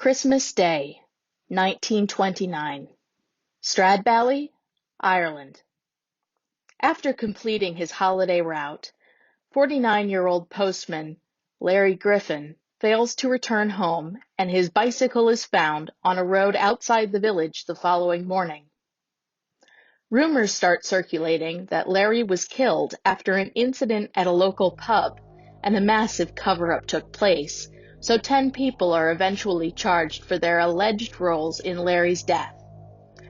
Christmas Day, 1929. Stradbally, Ireland. After completing his holiday route, 49-year-old postman Larry Griffin fails to return home, and his bicycle is found on a road outside the village the following morning. Rumours start circulating that Larry was killed after an incident at a local pub, and a massive cover-up took place, so 10 people are eventually charged for their alleged roles in Larry's death.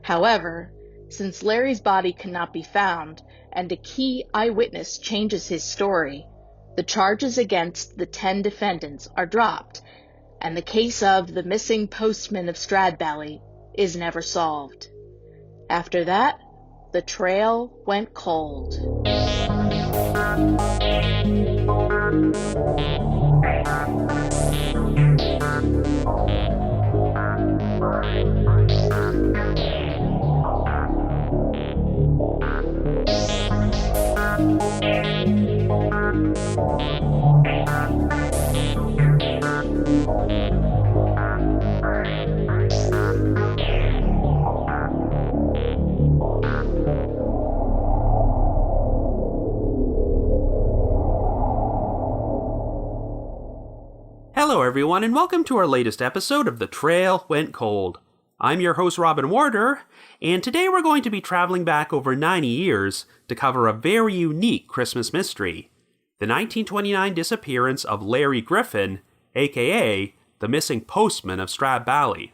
However, since Larry's body cannot be found, and a key eyewitness changes his story, the charges against the 10 defendants are dropped, and the case of the Missing Postman of Stradbally is never solved. After that, the trail went cold. Hello everyone, and welcome to our latest episode of The Trail Went Cold. I'm your host Robin Warder, and today we're going to be traveling back over 90 years to cover a very unique Christmas mystery, the 1929 disappearance of Larry Griffin, aka the Missing Postman of Stradbally.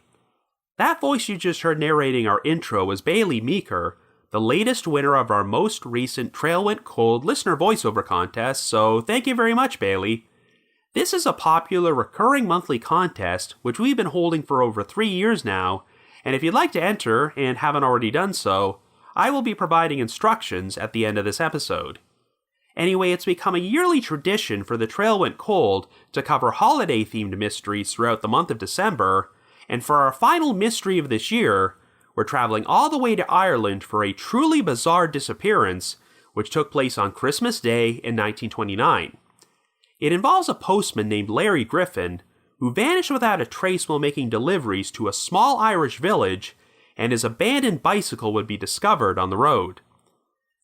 That voice you just heard narrating our intro was Bailey Meeker, the latest winner of our most recent Trail Went Cold listener voiceover contest, so thank you very much, Bailey. This is a popular recurring monthly contest which we've been holding for over 3 years now, and if you'd like to enter and haven't already done so, I will be providing instructions at the end of this episode. Anyway, it's become a yearly tradition for the Trail Went Cold to cover holiday-themed mysteries throughout the month of December, and for our final mystery of this year, we're traveling all the way to Ireland for a truly bizarre disappearance which took place on Christmas Day in 1929. It involves a postman named Larry Griffin, who vanished without a trace while making deliveries to a small Irish village, and his abandoned bicycle would be discovered on the road.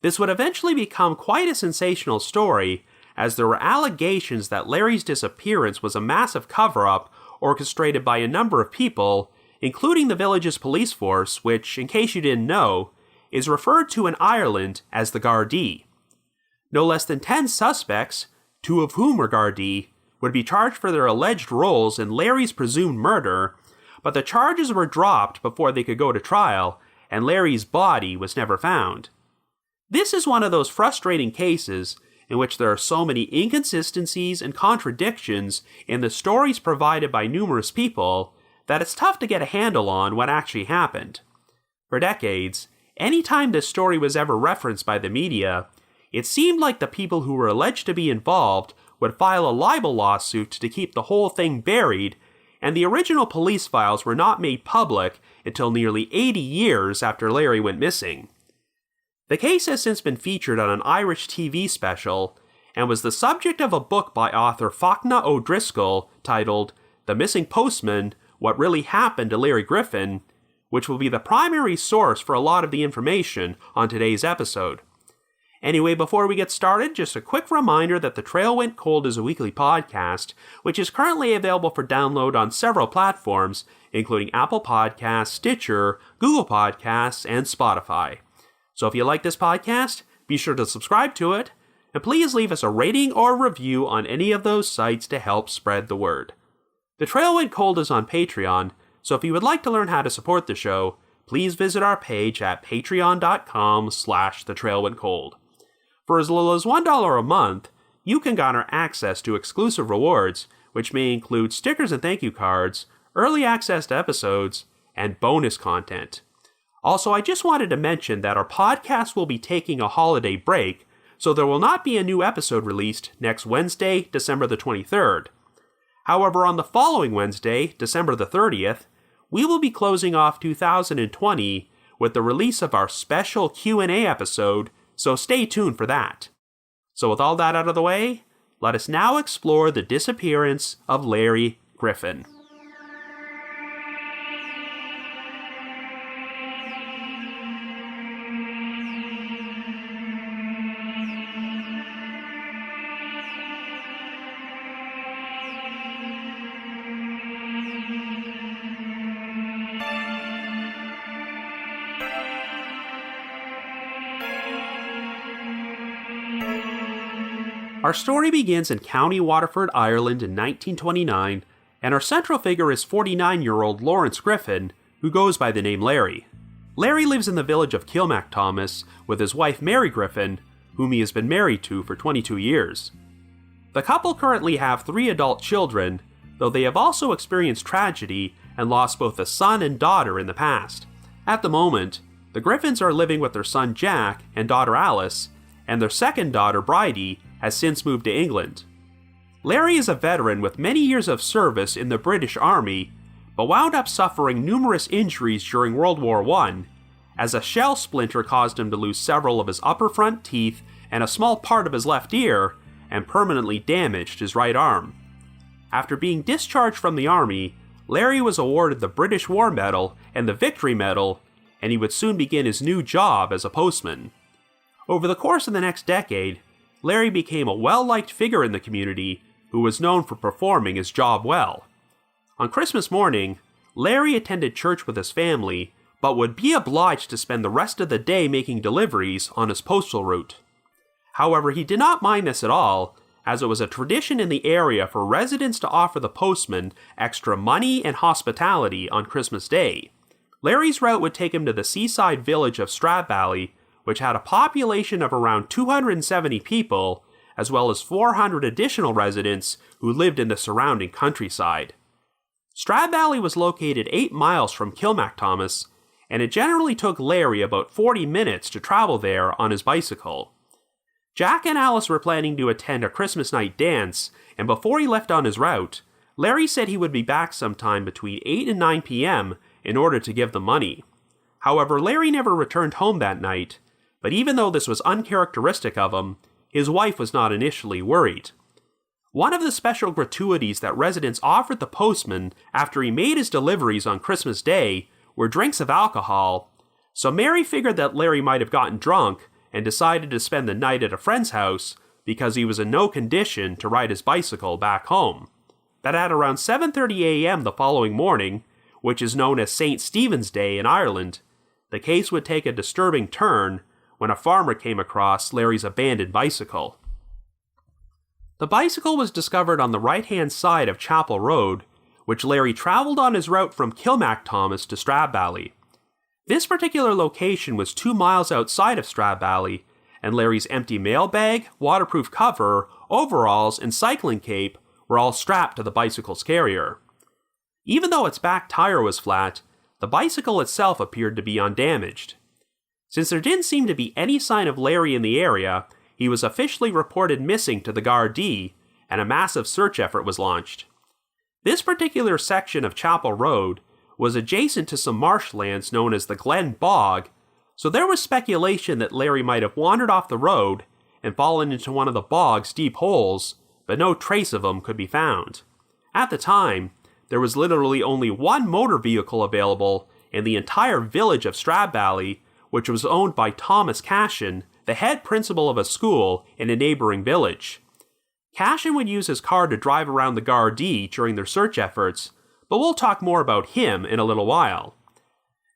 This would eventually become quite a sensational story, as there were allegations that Larry's disappearance was a massive cover-up orchestrated by a number of people, including the village's police force, which, in case you didn't know, is referred to in Ireland as the Gardaí. No less than 10 suspects, 2 of whom were Gardaí, would be charged for their alleged roles in Larry's presumed murder, but the charges were dropped before they could go to trial, and Larry's body was never found. This is one of those frustrating cases in which there are so many inconsistencies and contradictions in the stories provided by numerous people that it's tough to get a handle on what actually happened. For decades, anytime this story was ever referenced by the media, it seemed like the people who were alleged to be involved would file a libel lawsuit to keep the whole thing buried, and the original police files were not made public until nearly 80 years after Larry went missing. The case has since been featured on an Irish TV special, and was the subject of a book by author Fachna O'Driscoll titled The Missing Postman: What Really Happened to Larry Griffin, which will be the primary source for a lot of the information on today's episode. Anyway, before we get started, just a quick reminder that The Trail Went Cold is a weekly podcast, which is currently available for download on several platforms, including Apple Podcasts, Stitcher, Google Podcasts, and Spotify. So if you like this podcast, be sure to subscribe to it, and please leave us a rating or review on any of those sites to help spread the word. The Trail Went Cold is on Patreon, so if you would like to learn how to support the show, please visit our page at patreon.com/thetrailwentcold. For as little as $1 a month, you can garner access to exclusive rewards, which may include stickers and thank you cards, early access to episodes, and bonus content. Also, I just wanted to mention that our podcast will be taking a holiday break, so there will not be a new episode released next Wednesday, December the 23rd. However, on the following Wednesday, December the 30th, we will be closing off 2020 with the release of our special Q&A episode, so stay tuned for that. So with all that out of the way, let us now explore the disappearance of Larry Griffin. Our story begins in County Waterford, Ireland in 1929, and our central figure is 49-year-old Lawrence Griffin, who goes by the name Larry. Larry lives in the village of Kilmacthomas with his wife Mary Griffin, whom he has been married to for 22 years. The couple currently have 3 adult children, though they have also experienced tragedy and lost both a son and daughter in the past. At the moment, the Griffins are living with their son Jack and daughter Alice, and their second daughter Bridie has since moved to England. Larry is a veteran with many years of service in the British Army, but wound up suffering numerous injuries during World War I, as a shell splinter caused him to lose several of his upper front teeth and a small part of his left ear, and permanently damaged his right arm. After being discharged from the Army, Larry was awarded the British War Medal and the Victory Medal, and he would soon begin his new job as a postman. Over the course of the next decade, Larry became a well-liked figure in the community who was known for performing his job well. On Christmas morning, Larry attended church with his family, but would be obliged to spend the rest of the day making deliveries on his postal route. However, he did not mind this at all, as it was a tradition in the area for residents to offer the postman extra money and hospitality on Christmas Day. Larry's route would take him to the seaside village of Stradbally, which had a population of around 270 people, as well as 400 additional residents who lived in the surrounding countryside. Stradbally was located 8 miles from Kilmacthomas, and it generally took Larry about 40 minutes to travel there on his bicycle. Jack and Alice were planning to attend a Christmas night dance, and before he left on his route, Larry said he would be back sometime between 8 and 9 p.m. in order to give them money. However, Larry never returned home that night, but even though this was uncharacteristic of him, his wife was not initially worried. One of the special gratuities that residents offered the postman after he made his deliveries on Christmas Day were drinks of alcohol, so Mary figured that Larry might have gotten drunk and decided to spend the night at a friend's house because he was in no condition to ride his bicycle back home. That at around 7:30 a.m. the following morning, which is known as St. Stephen's Day in Ireland, the case would take a disturbing turn when a farmer came across Larry's abandoned bicycle. The bicycle was discovered on the right-hand side of Chapel Road, which Larry traveled on his route from Kilmacthomas to Stradbally. This particular location was 2 miles outside of Stradbally, and Larry's empty mailbag, waterproof cover, overalls, and cycling cape were all strapped to the bicycle's carrier. Even though its back tire was flat, the bicycle itself appeared to be undamaged. Since there didn't seem to be any sign of Larry in the area, he was officially reported missing to the Gardaí, and a massive search effort was launched. This particular section of Chapel Road was adjacent to some marshlands known as the Glen Bog, so there was speculation that Larry might have wandered off the road and fallen into one of the bog's deep holes, but no trace of him could be found. At the time, there was literally only one motor vehicle available in the entire village of Stradbally, which was owned by Thomas Cashin, the head principal of a school in a neighboring village. Cashin would use his car to drive around the Gardaí during their search efforts, but we'll talk more about him in a little while.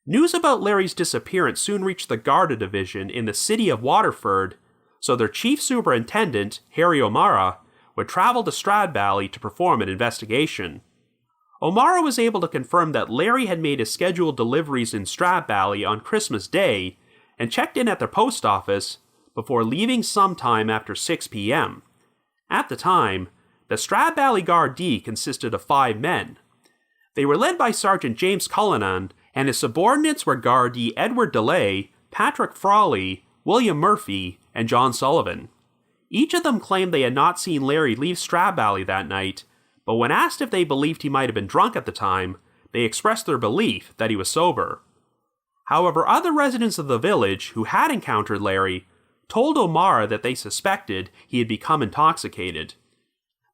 News about Larry's disappearance soon reached the Garda division in the city of Waterford, so their chief superintendent, Harry O'Mara, would travel to Stradbally to perform an investigation. O'Mara was able to confirm that Larry had made his scheduled deliveries in Stradbally on Christmas Day and checked in at their post office before leaving sometime after 6 p.m. At the time, the Stradbally Gardaí consisted of 5 men. They were led by Sergeant James Cullinan, and his subordinates were Gardaí Edward DeLay, Patrick Frawley, William Murphy, and John Sullivan. Each of them claimed they had not seen Larry leave Stradbally that night, but when asked if they believed he might have been drunk at the time, they expressed their belief that he was sober. However, other residents of the village who had encountered Larry told O'Mara that they suspected he had become intoxicated.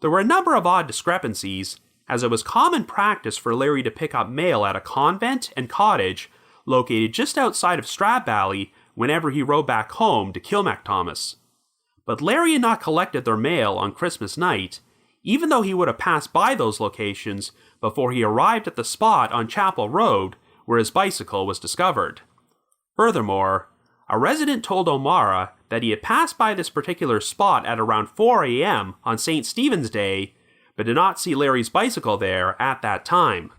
There were a number of odd discrepancies, as it was common practice for Larry to pick up mail at a convent and cottage located just outside of Stradbally whenever he rode back home to Kilmacthomas. But Larry had not collected their mail on Christmas night, even though he would have passed by those locations before he arrived at the spot on Chapel Road where his bicycle was discovered. Furthermore, a resident told O'Mara that he had passed by this particular spot at around 4 a.m. on St. Stephen's Day, but did not see Larry's bicycle there at that time.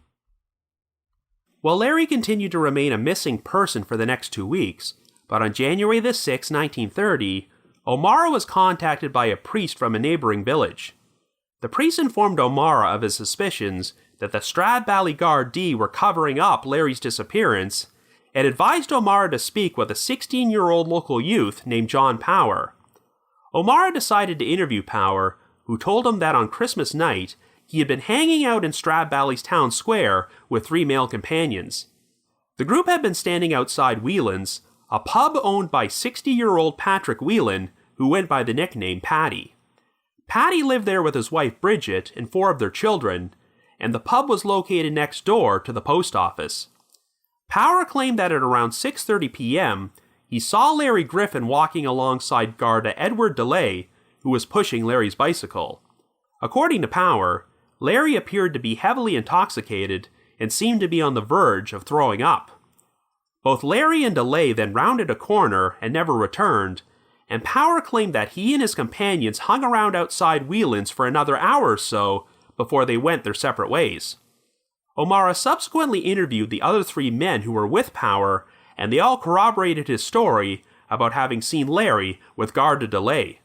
Well, Larry continued to remain a missing person for the next 2 weeks, but on January 6, 1930, O'Mara was contacted by a priest from a neighboring village. The priest informed O'Mara of his suspicions that the Stradbally Gardaí were covering up Larry's disappearance, and advised O'Mara to speak with a 16-year-old local youth named John Power. O'Mara decided to interview Power, who told him that on Christmas night, he had been hanging out in Stradbally's town square with 3 male companions. The group had been standing outside Whelan's, a pub owned by 60-year-old Patrick Whelan, who went by the nickname Paddy. Paddy lived there with his wife Bridget and 4 of their children, and the pub was located next door to the post office. Power claimed that at around 6:30 p.m., he saw Larry Griffin walking alongside Garda Edward DeLay, who was pushing Larry's bicycle. According to Power, Larry appeared to be heavily intoxicated and seemed to be on the verge of throwing up. Both Larry and DeLay then rounded a corner and never returned, and Power claimed that he and his companions hung around outside Whelan's for another hour or so before they went their separate ways. O'Mara subsequently interviewed the other 3 men who were with Power, and they all corroborated his story about having seen Larry with Garda DeLay.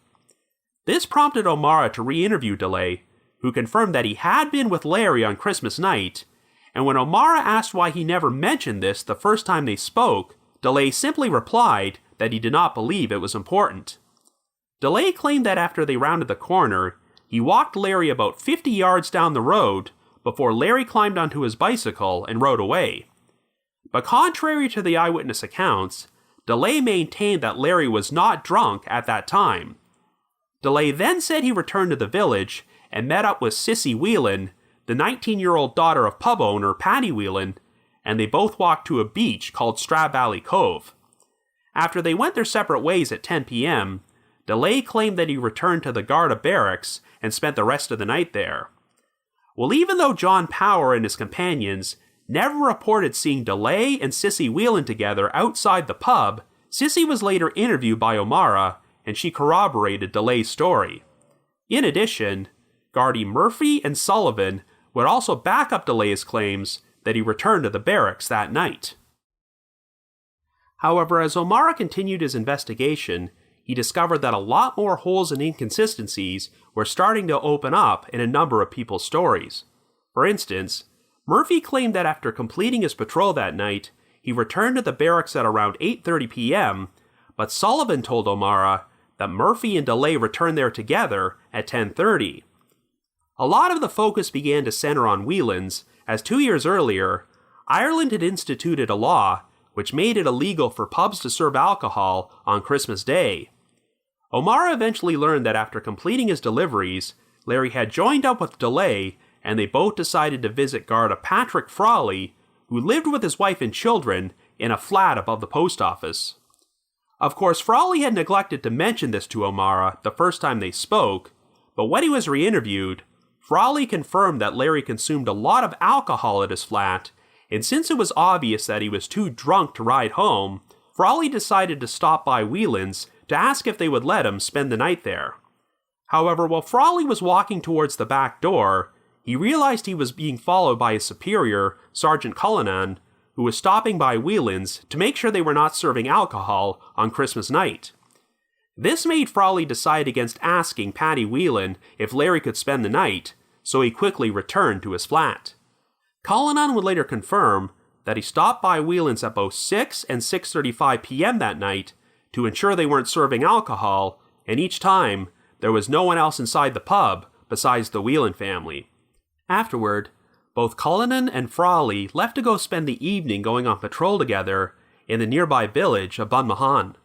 This prompted O'Mara to re-interview DeLay, who confirmed that he had been with Larry on Christmas night, and when O'Mara asked why he never mentioned this the first time they spoke, DeLay simply replied that he did not believe it was important. DeLay claimed that after they rounded the corner, he walked Larry about 50 yards down the road before Larry climbed onto his bicycle and rode away. But contrary to the eyewitness accounts, DeLay maintained that Larry was not drunk at that time. DeLay then said he returned to the village and met up with Sissy Whelan, the 19-year-old daughter of pub owner Paddy Whelan, and they both walked to a beach called Stradbally Cove. After they went their separate ways at 10 p.m., DeLay claimed that he returned to the Garda barracks and spent the rest of the night there. Well, even though John Power and his companions never reported seeing DeLay and Sissy Whelan together outside the pub, Sissy was later interviewed by O'Mara, and she corroborated DeLay's story. In addition, Gardaí Murphy and Sullivan would also back up DeLay's claims that he returned to the barracks that night. However, as O'Mara continued his investigation, he discovered that a lot more holes and inconsistencies were starting to open up in a number of people's stories. For instance, Murphy claimed that after completing his patrol that night, he returned to the barracks at around 8:30 p.m., but Sullivan told O'Mara that Murphy and DeLay returned there together at 10:30. A lot of the focus began to center on Whelan's, as 2 years earlier, Ireland had instituted a law which made it illegal for pubs to serve alcohol on Christmas Day. O'Mara eventually learned that after completing his deliveries, Larry had joined up with DeLay, and they both decided to visit Garda Patrick Frawley, who lived with his wife and children in a flat above the post office. Of course, Frawley had neglected to mention this to O'Mara the first time they spoke, but when he was re-interviewed, Frawley confirmed that Larry consumed a lot of alcohol at his flat, and since it was obvious that he was too drunk to ride home, Frawley decided to stop by Whelan's to ask if they would let him spend the night there. However, while Frawley was walking towards the back door, he realized he was being followed by his superior, Sergeant Cullinan, who was stopping by Whelan's to make sure they were not serving alcohol on Christmas night. This made Frawley decide against asking Paddy Whelan if Larry could spend the night, so he quickly returned to his flat. Cullinan would later confirm that he stopped by Whelan's at both 6 and 6:35 p.m. that night to ensure they weren't serving alcohol, and each time, there was no one else inside the pub besides the Whelan family. Afterward, both Cullinan and Frawley left to go spend the evening going on patrol together in the nearby village of Bunmahan.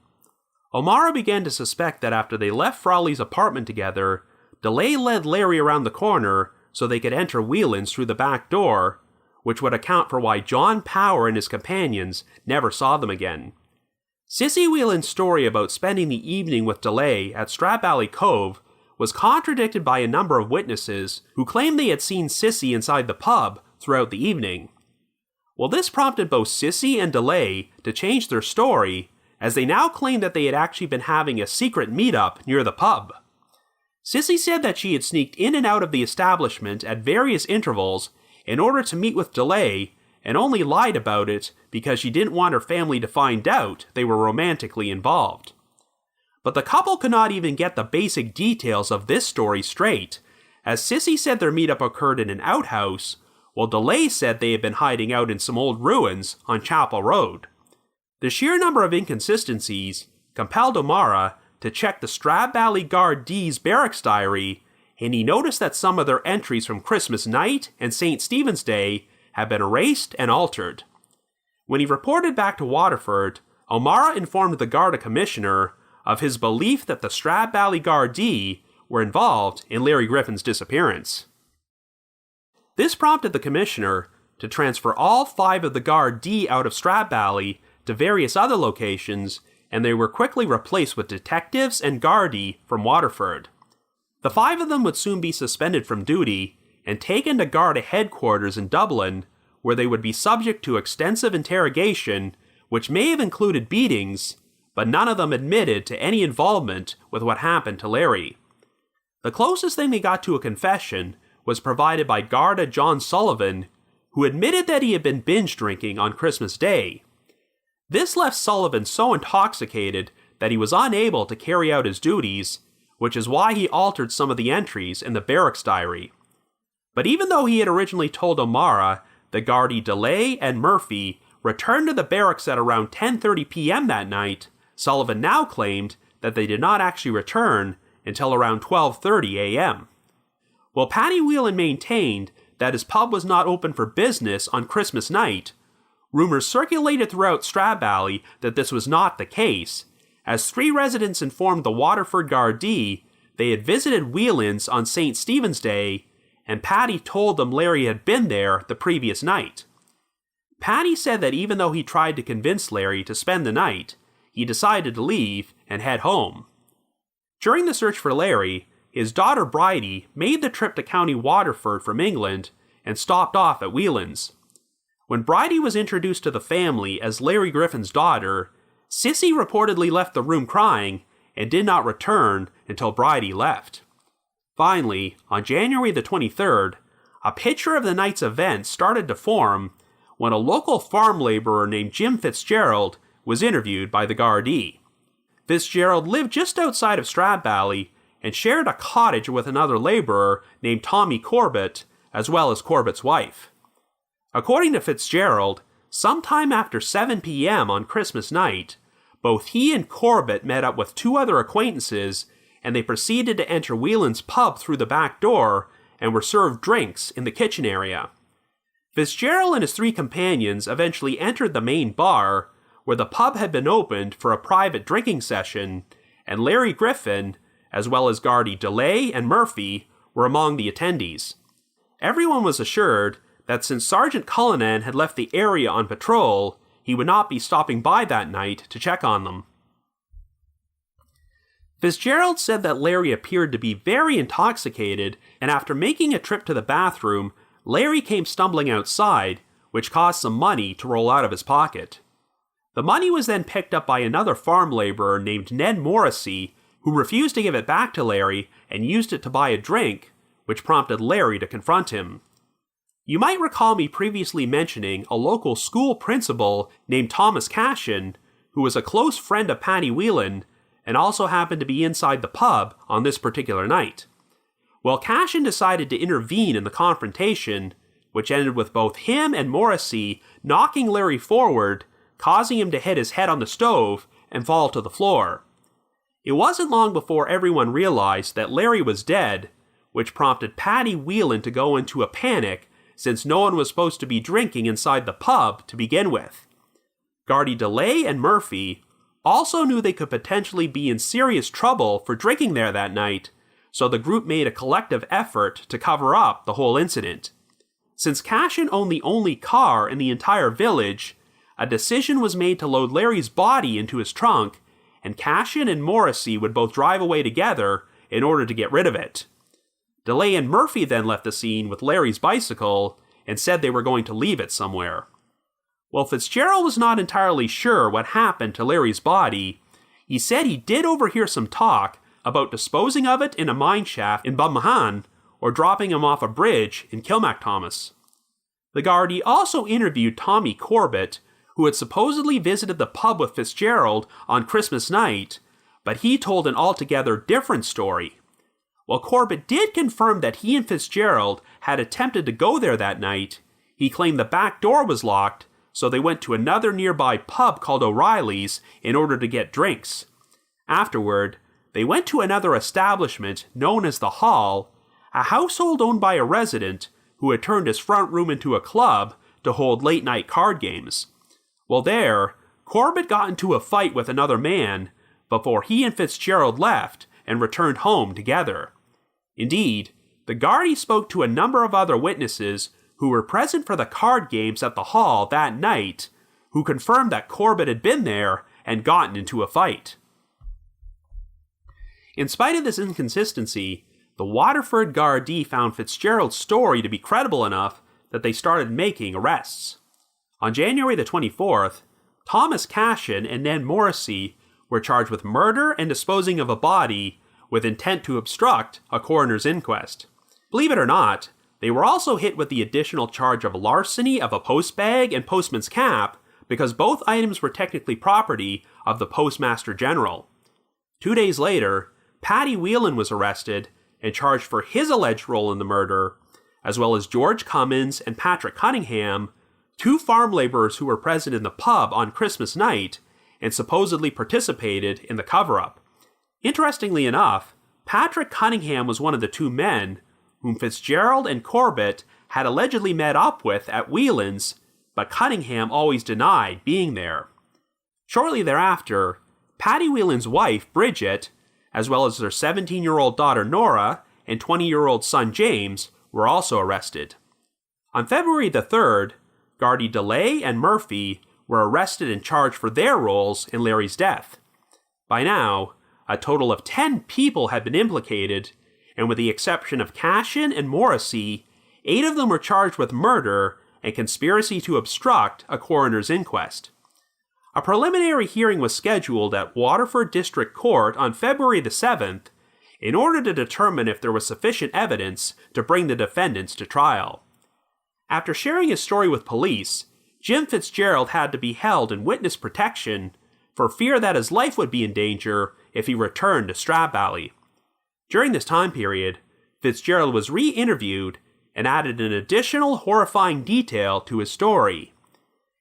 O'Mara began to suspect that after they left Frawley's apartment together, DeLay led Larry around the corner so they could enter Whelan's through the back door, which would account for why John Power and his companions never saw them again. Sissy Whelan's story about spending the evening with DeLay at Stradbally Cove was contradicted by a number of witnesses who claimed they had seen Sissy inside the pub throughout the evening. Well, this prompted both Sissy and DeLay to change their story, as they now claimed that they had actually been having a secret meetup near the pub. Sissy said that she had sneaked in and out of the establishment at various intervals in order to meet with DeLay, and only lied about it because she didn't want her family to find out they were romantically involved. But the couple could not even get the basic details of this story straight, as Sissy said their meetup occurred in an outhouse, while DeLay said they had been hiding out in some old ruins on Chapel Road. The sheer number of inconsistencies compelled O'Mara to check the Stradbally Guard D's barracks diary, and he noticed that some of their entries from Christmas night and St. Stephen's Day had been erased and altered. When he reported back to Waterford, O'Mara informed the Garda Commissioner of his belief that the Stradbally Gardaí were involved in Larry Griffin's disappearance. This prompted the Commissioner to transfer all 5 of the Gardaí out of Stradbally to various other locations, and they were quickly replaced with detectives and Gardaí from Waterford. The 5 of them would soon be suspended from duty and taken to Garda headquarters in Dublin, where they would be subject to extensive interrogation, which may have included beatings, but none of them admitted to any involvement with what happened to Larry. The closest thing they got to a confession was provided by Garda John Sullivan, who admitted that he had been binge drinking on Christmas Day. This left Sullivan so intoxicated that he was unable to carry out his duties, which is why he altered some of the entries in the barracks diary. But even though he had originally told O'Mara that Gardaí DeLay and Murphy returned to the barracks at around 10:30 p.m. that night, Sullivan now claimed that they did not actually return until around 12:30 a.m. While Paddy Whelan maintained that his pub was not open for business on Christmas night, rumors circulated throughout Stradbally that this was not the case, as 3 residents informed the Waterford Gardaí they had visited Whelan's on St. Stephen's Day, and Paddy told them Larry had been there the previous night. Paddy said that even though he tried to convince Larry to spend the night, he decided to leave and head home. During the search for Larry, his daughter Bridie made the trip to County Waterford from England and stopped off at Whelan's. When Bridie was introduced to the family as Larry Griffin's daughter, Sissy reportedly left the room crying and did not return until Bridie left. Finally, on January the 23rd, a picture of the night's event started to form when a local farm laborer named Jim Fitzgerald was interviewed by the Gardaí. Fitzgerald lived just outside of Stradbally and shared a cottage with another laborer named Tommy Corbett, as well as Corbett's wife. According to Fitzgerald, sometime after 7 p.m. on Christmas night, both he and Corbett met up with 2 other acquaintances, and they proceeded to enter Whelan's pub through the back door and were served drinks in the kitchen area. Fitzgerald and his 3 companions eventually entered the main bar, where the pub had been opened for a private drinking session, and Larry Griffin, as well as Gardaí DeLay and Murphy, were among the attendees. Everyone was assured that since Sergeant Cullinan had left the area on patrol, he would not be stopping by that night to check on them. Fitzgerald said that Larry appeared to be very intoxicated, and after making a trip to the bathroom, Larry came stumbling outside, which caused some money to roll out of his pocket. The money was then picked up by another farm laborer named Ned Morrissey, who refused to give it back to Larry and used it to buy a drink, which prompted Larry to confront him. You might recall me previously mentioning a local school principal named Thomas Cashin, who was a close friend of Paddy Whelan and also happened to be inside the pub on this particular night. Well, Cashin decided to intervene in the confrontation, which ended with both him and Morrissey knocking Larry forward, causing him to hit his head on the stove and fall to the floor. It wasn't long before everyone realized that Larry was dead, which prompted Paddy Whelan to go into a panic since no one was supposed to be drinking inside the pub to begin with. Gardaí DeLay and Murphy also knew they could potentially be in serious trouble for drinking there that night, so the group made a collective effort to cover up the whole incident. Since Cashin owned the only car in the entire village, a decision was made to load Larry's body into his trunk, and Cashin and Morrissey would both drive away together in order to get rid of it. DeLay and Murphy then left the scene with Larry's bicycle and said they were going to leave it somewhere. While Fitzgerald was not entirely sure what happened to Larry's body, he said he did overhear some talk about disposing of it in a mine shaft in Bunmahan or dropping him off a bridge in Kilmacthomas. The Gardaí also interviewed Tommy Corbett, who had supposedly visited the pub with Fitzgerald on Christmas night, but he told an altogether different story. While Corbett did confirm that he and Fitzgerald had attempted to go there that night, he claimed the back door was locked, so they went to another nearby pub called O'Reilly's in order to get drinks. Afterward, they went to another establishment known as the Hall, a household owned by a resident who had turned his front room into a club to hold late-night card games. While there, Corbett got into a fight with another man before he and Fitzgerald left and returned home together. Indeed, the Gardaí spoke to a number of other witnesses who were present for the card games at the Hall that night, who confirmed that Corbett had been there and gotten into a fight. In spite of this inconsistency, the Waterford Gardaí found Fitzgerald's story to be credible enough that they started making arrests. On January the 24th, Thomas Cashin and Ned Morrissey were charged with murder and disposing of a body with intent to obstruct a coroner's inquest. Believe it or not, they were also hit with the additional charge of larceny of a postbag and postman's cap because both items were technically property of the Postmaster General. 2 days later, Paddy Whelan was arrested and charged for his alleged role in the murder, as well as George Cummins and Patrick Cunningham, 2 farm laborers who were present in the pub on Christmas night and supposedly participated in the cover-up. Interestingly enough, Patrick Cunningham was one of the 2 men whom Fitzgerald and Corbett had allegedly met up with at Whelan's, but Cunningham always denied being there. Shortly thereafter, Paddy Whelan's wife, Bridget, as well as their 17-year-old daughter Nora and 20-year-old son James, were also arrested. On February the 3rd, Gardaí DeLay and Murphy were arrested and charged for their roles in Larry's death. By now, a total of 10 people had been implicated, and with the exception of Cashin and Morrissey, 8 of them were charged with murder and conspiracy to obstruct a coroner's inquest. A preliminary hearing was scheduled at Waterford District Court on February the 7th in order to determine if there was sufficient evidence to bring the defendants to trial. After sharing his story with police, Jim Fitzgerald had to be held in witness protection for fear that his life would be in danger if he returned to Stradbally. During this time period, Fitzgerald was re-interviewed and added an additional horrifying detail to his story.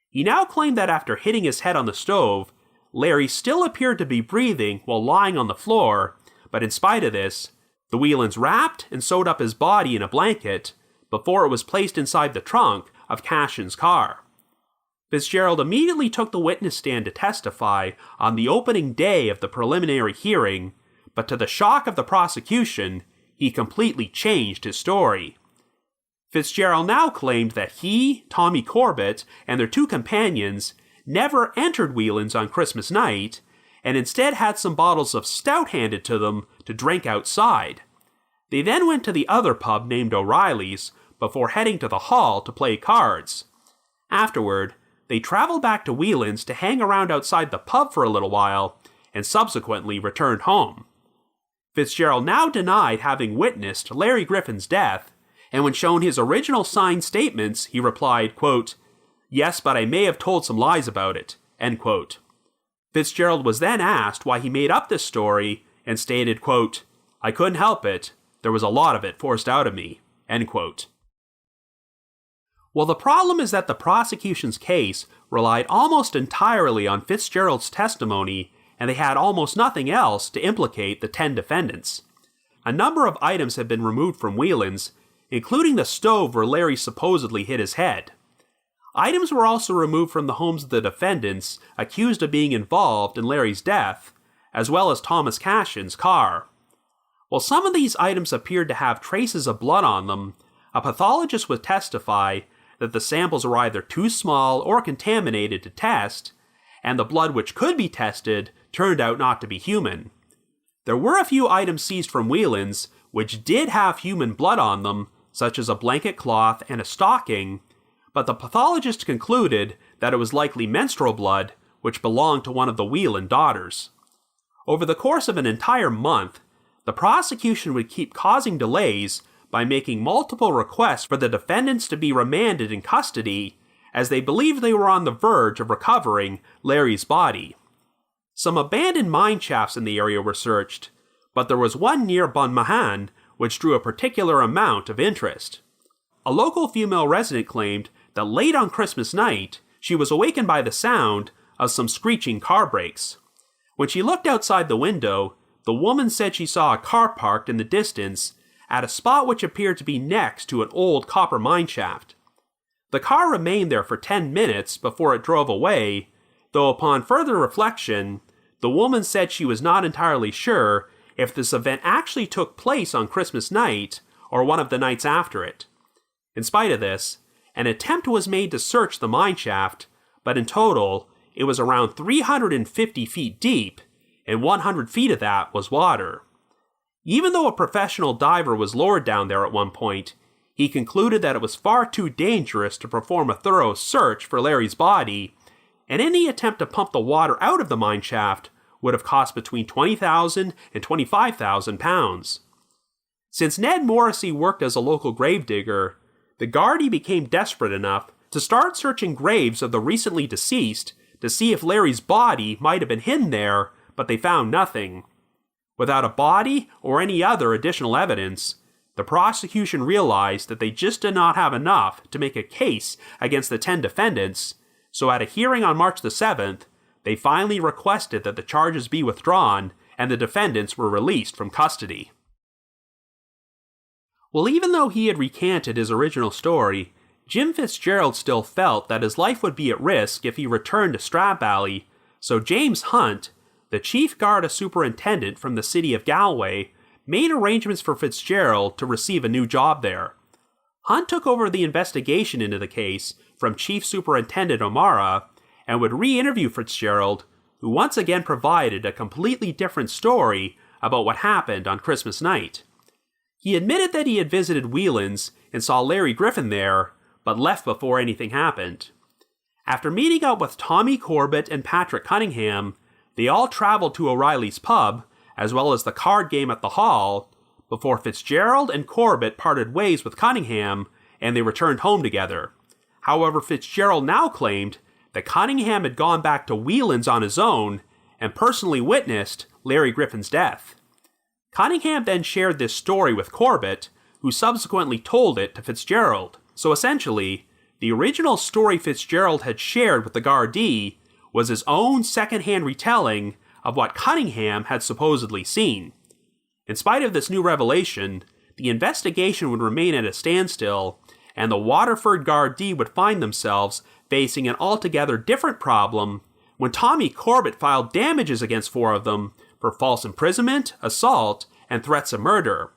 He now claimed that after hitting his head on the stove, Larry still appeared to be breathing while lying on the floor, but in spite of this, the Whelans wrapped and sewed up his body in a blanket before it was placed inside the trunk of Cashin's car. Fitzgerald immediately took the witness stand to testify on the opening day of the preliminary hearing, but to the shock of the prosecution, he completely changed his story. Fitzgerald now claimed that he, Tommy Corbett, and their 2 companions never entered Whelan's on Christmas night, and instead had some bottles of stout handed to them to drink outside. They then went to the other pub named O'Reilly's before heading to the Hall to play cards. Afterward, they traveled back to Whelan's to hang around outside the pub for a little while, and subsequently returned home. Fitzgerald now denied having witnessed Larry Griffin's death, and when shown his original signed statements, he replied, quote, "Yes, but I may have told some lies about it," end quote. Fitzgerald was then asked why he made up this story, and stated, quote, "I couldn't help it. There was a lot of it forced out of me," end quote. Well, the problem is that the prosecution's case relied almost entirely on Fitzgerald's testimony, and they had almost nothing else to implicate the 10 defendants. A number of items had been removed from Whelan's, including the stove where Larry supposedly hit his head. Items were also removed from the homes of the defendants accused of being involved in Larry's death, as well as Thomas Cashin's car. While some of these items appeared to have traces of blood on them, a pathologist would testify that the samples were either too small or contaminated to test, and the blood which could be tested turned out not to be human. There were a few items seized from Whelan's which did have human blood on them, such as a blanket cloth and a stocking, but the pathologist concluded that it was likely menstrual blood, which belonged to one of the Whelan daughters. Over the course of an entire month, the prosecution would keep causing delays by making multiple requests for the defendants to be remanded in custody, as they believed they were on the verge of recovering Larry's body. Some abandoned mine shafts in the area were searched, but there was one near Bunmahan which drew a particular amount of interest. A local female resident claimed that late on Christmas night, she was awakened by the sound of some screeching car brakes. When she looked outside the window, the woman said she saw a car parked in the distance at a spot which appeared to be next to an old copper mine shaft. The car remained there for 10 minutes before it drove away, though upon further reflection, the woman said she was not entirely sure if this event actually took place on Christmas night or one of the nights after it. In spite of this, an attempt was made to search the mine shaft, but in total, it was around 350 feet deep, and 100 feet of that was water. Even though a professional diver was lowered down there at one point, he concluded that it was far too dangerous to perform a thorough search for Larry's body, and any attempt to pump the water out of the mine shaft would have cost between $20,000 and £25,000. Since Ned Morrissey worked as a local gravedigger, the Gardaí became desperate enough to start searching graves of the recently deceased to see if Larry's body might have been hidden there, but they found nothing. Without a body or any other additional evidence, the prosecution realized that they just did not have enough to make a case against the 10 defendants, so at a hearing on March the 7th, they finally requested that the charges be withdrawn and the defendants were released from custody. Well, even though he had recanted his original story, Jim Fitzgerald still felt that his life would be at risk if he returned to Stradbally, so James Hunt, the chief Garda superintendent from the city of Galway, made arrangements for Fitzgerald to receive a new job there. Hunt took over the investigation into the case from Chief Superintendent O'Mara and would re-interview Fitzgerald, who once again provided a completely different story about what happened on Christmas night. He admitted that he had visited Whelan's and saw Larry Griffin there, but left before anything happened. After meeting up with Tommy Corbett and Patrick Cunningham, they all traveled to O'Reilly's pub, as well as the card game at the hall, before Fitzgerald and Corbett parted ways with Cunningham, and they returned home together. However, Fitzgerald now claimed that Cunningham had gone back to Whelan's on his own and personally witnessed Larry Griffin's death. Cunningham then shared this story with Corbett, who subsequently told it to Fitzgerald. So essentially, the original story Fitzgerald had shared with the Gardaí was his own second-hand retelling of what Cunningham had supposedly seen. In spite of this new revelation, the investigation would remain at a standstill, and the Waterford Gardaí would find themselves facing an altogether different problem when Tommy Corbett filed damages against 4 of them for false imprisonment, assault, and threats of murder.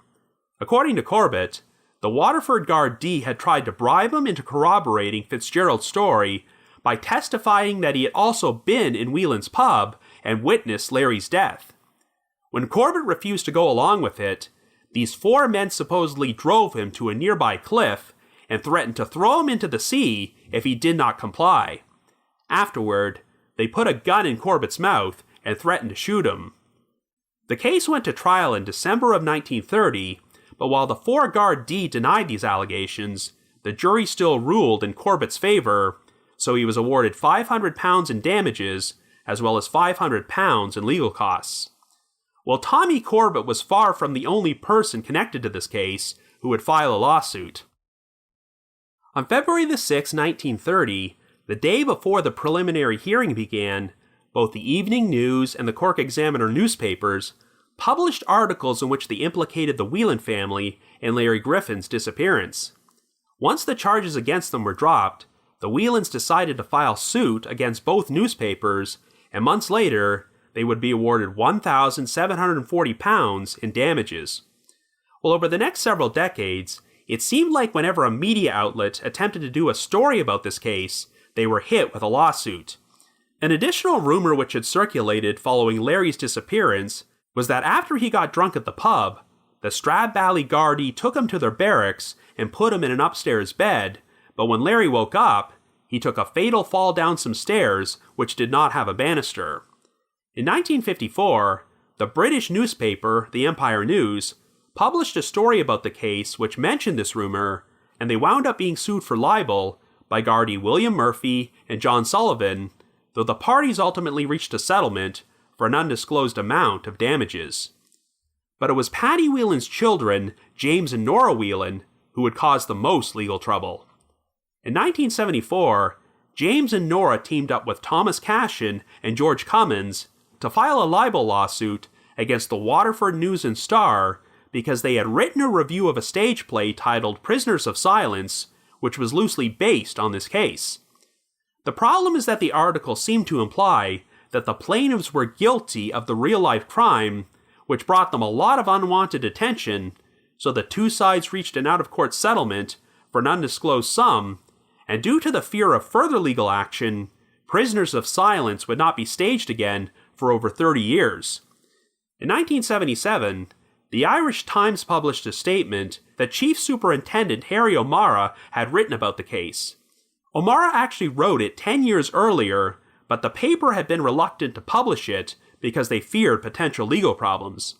According to Corbett, the Waterford Gardaí had tried to bribe him into corroborating Fitzgerald's story by testifying that he had also been in Whelan's pub and witnessed Larry's death. When Corbett refused to go along with it, these 4 men supposedly drove him to a nearby cliff and threatened to throw him into the sea if he did not comply. Afterward, they put a gun in Corbett's mouth and threatened to shoot him. The case went to trial in December of 1930, but while the 4 Gardaí denied these allegations, the jury still ruled in Corbett's favor, so he was awarded £500 in damages, as well as £500 in legal costs. Well, Tommy Corbett was far from the only person connected to this case who would file a lawsuit. On February the 6th, 1930, the day before the preliminary hearing began, both the Evening News and the Cork Examiner newspapers published articles in which they implicated the Whelan family in Larry Griffin's disappearance. Once the charges against them were dropped, the Whelans decided to file suit against both newspapers, and months later, they would be awarded £1,740 in damages. Well, over the next several decades, it seemed like whenever a media outlet attempted to do a story about this case, they were hit with a lawsuit. An additional rumor which had circulated following Larry's disappearance was that after he got drunk at the pub, the Stradbally Gardaí took him to their barracks and put him in an upstairs bed, but when Larry woke up, he took a fatal fall down some stairs which did not have a banister. In 1954, the British newspaper, the Empire News, published a story about the case which mentioned this rumor, and they wound up being sued for libel by Gardaí William Murphy and John Sullivan, though the parties ultimately reached a settlement for an undisclosed amount of damages. But it was Paddy Whelan's children, James and Nora Whelan, who would cause the most legal trouble. In 1974, James and Nora teamed up with Thomas Cashin and George Cummins to file a libel lawsuit against the Waterford News and Star because they had written a review of a stage play titled Prisoners of Silence, which was loosely based on this case. The problem is that the article seemed to imply that the plaintiffs were guilty of the real-life crime, which brought them a lot of unwanted attention, so the two sides reached an out-of-court settlement for an undisclosed sum, and due to the fear of further legal action, Prisoners of Silence would not be staged again for over 30 years. In 1977, the Irish Times published a statement that Chief Superintendent Harry O'Mara had written about the case. O'Mara actually wrote it 10 years earlier, but the paper had been reluctant to publish it because they feared potential legal problems.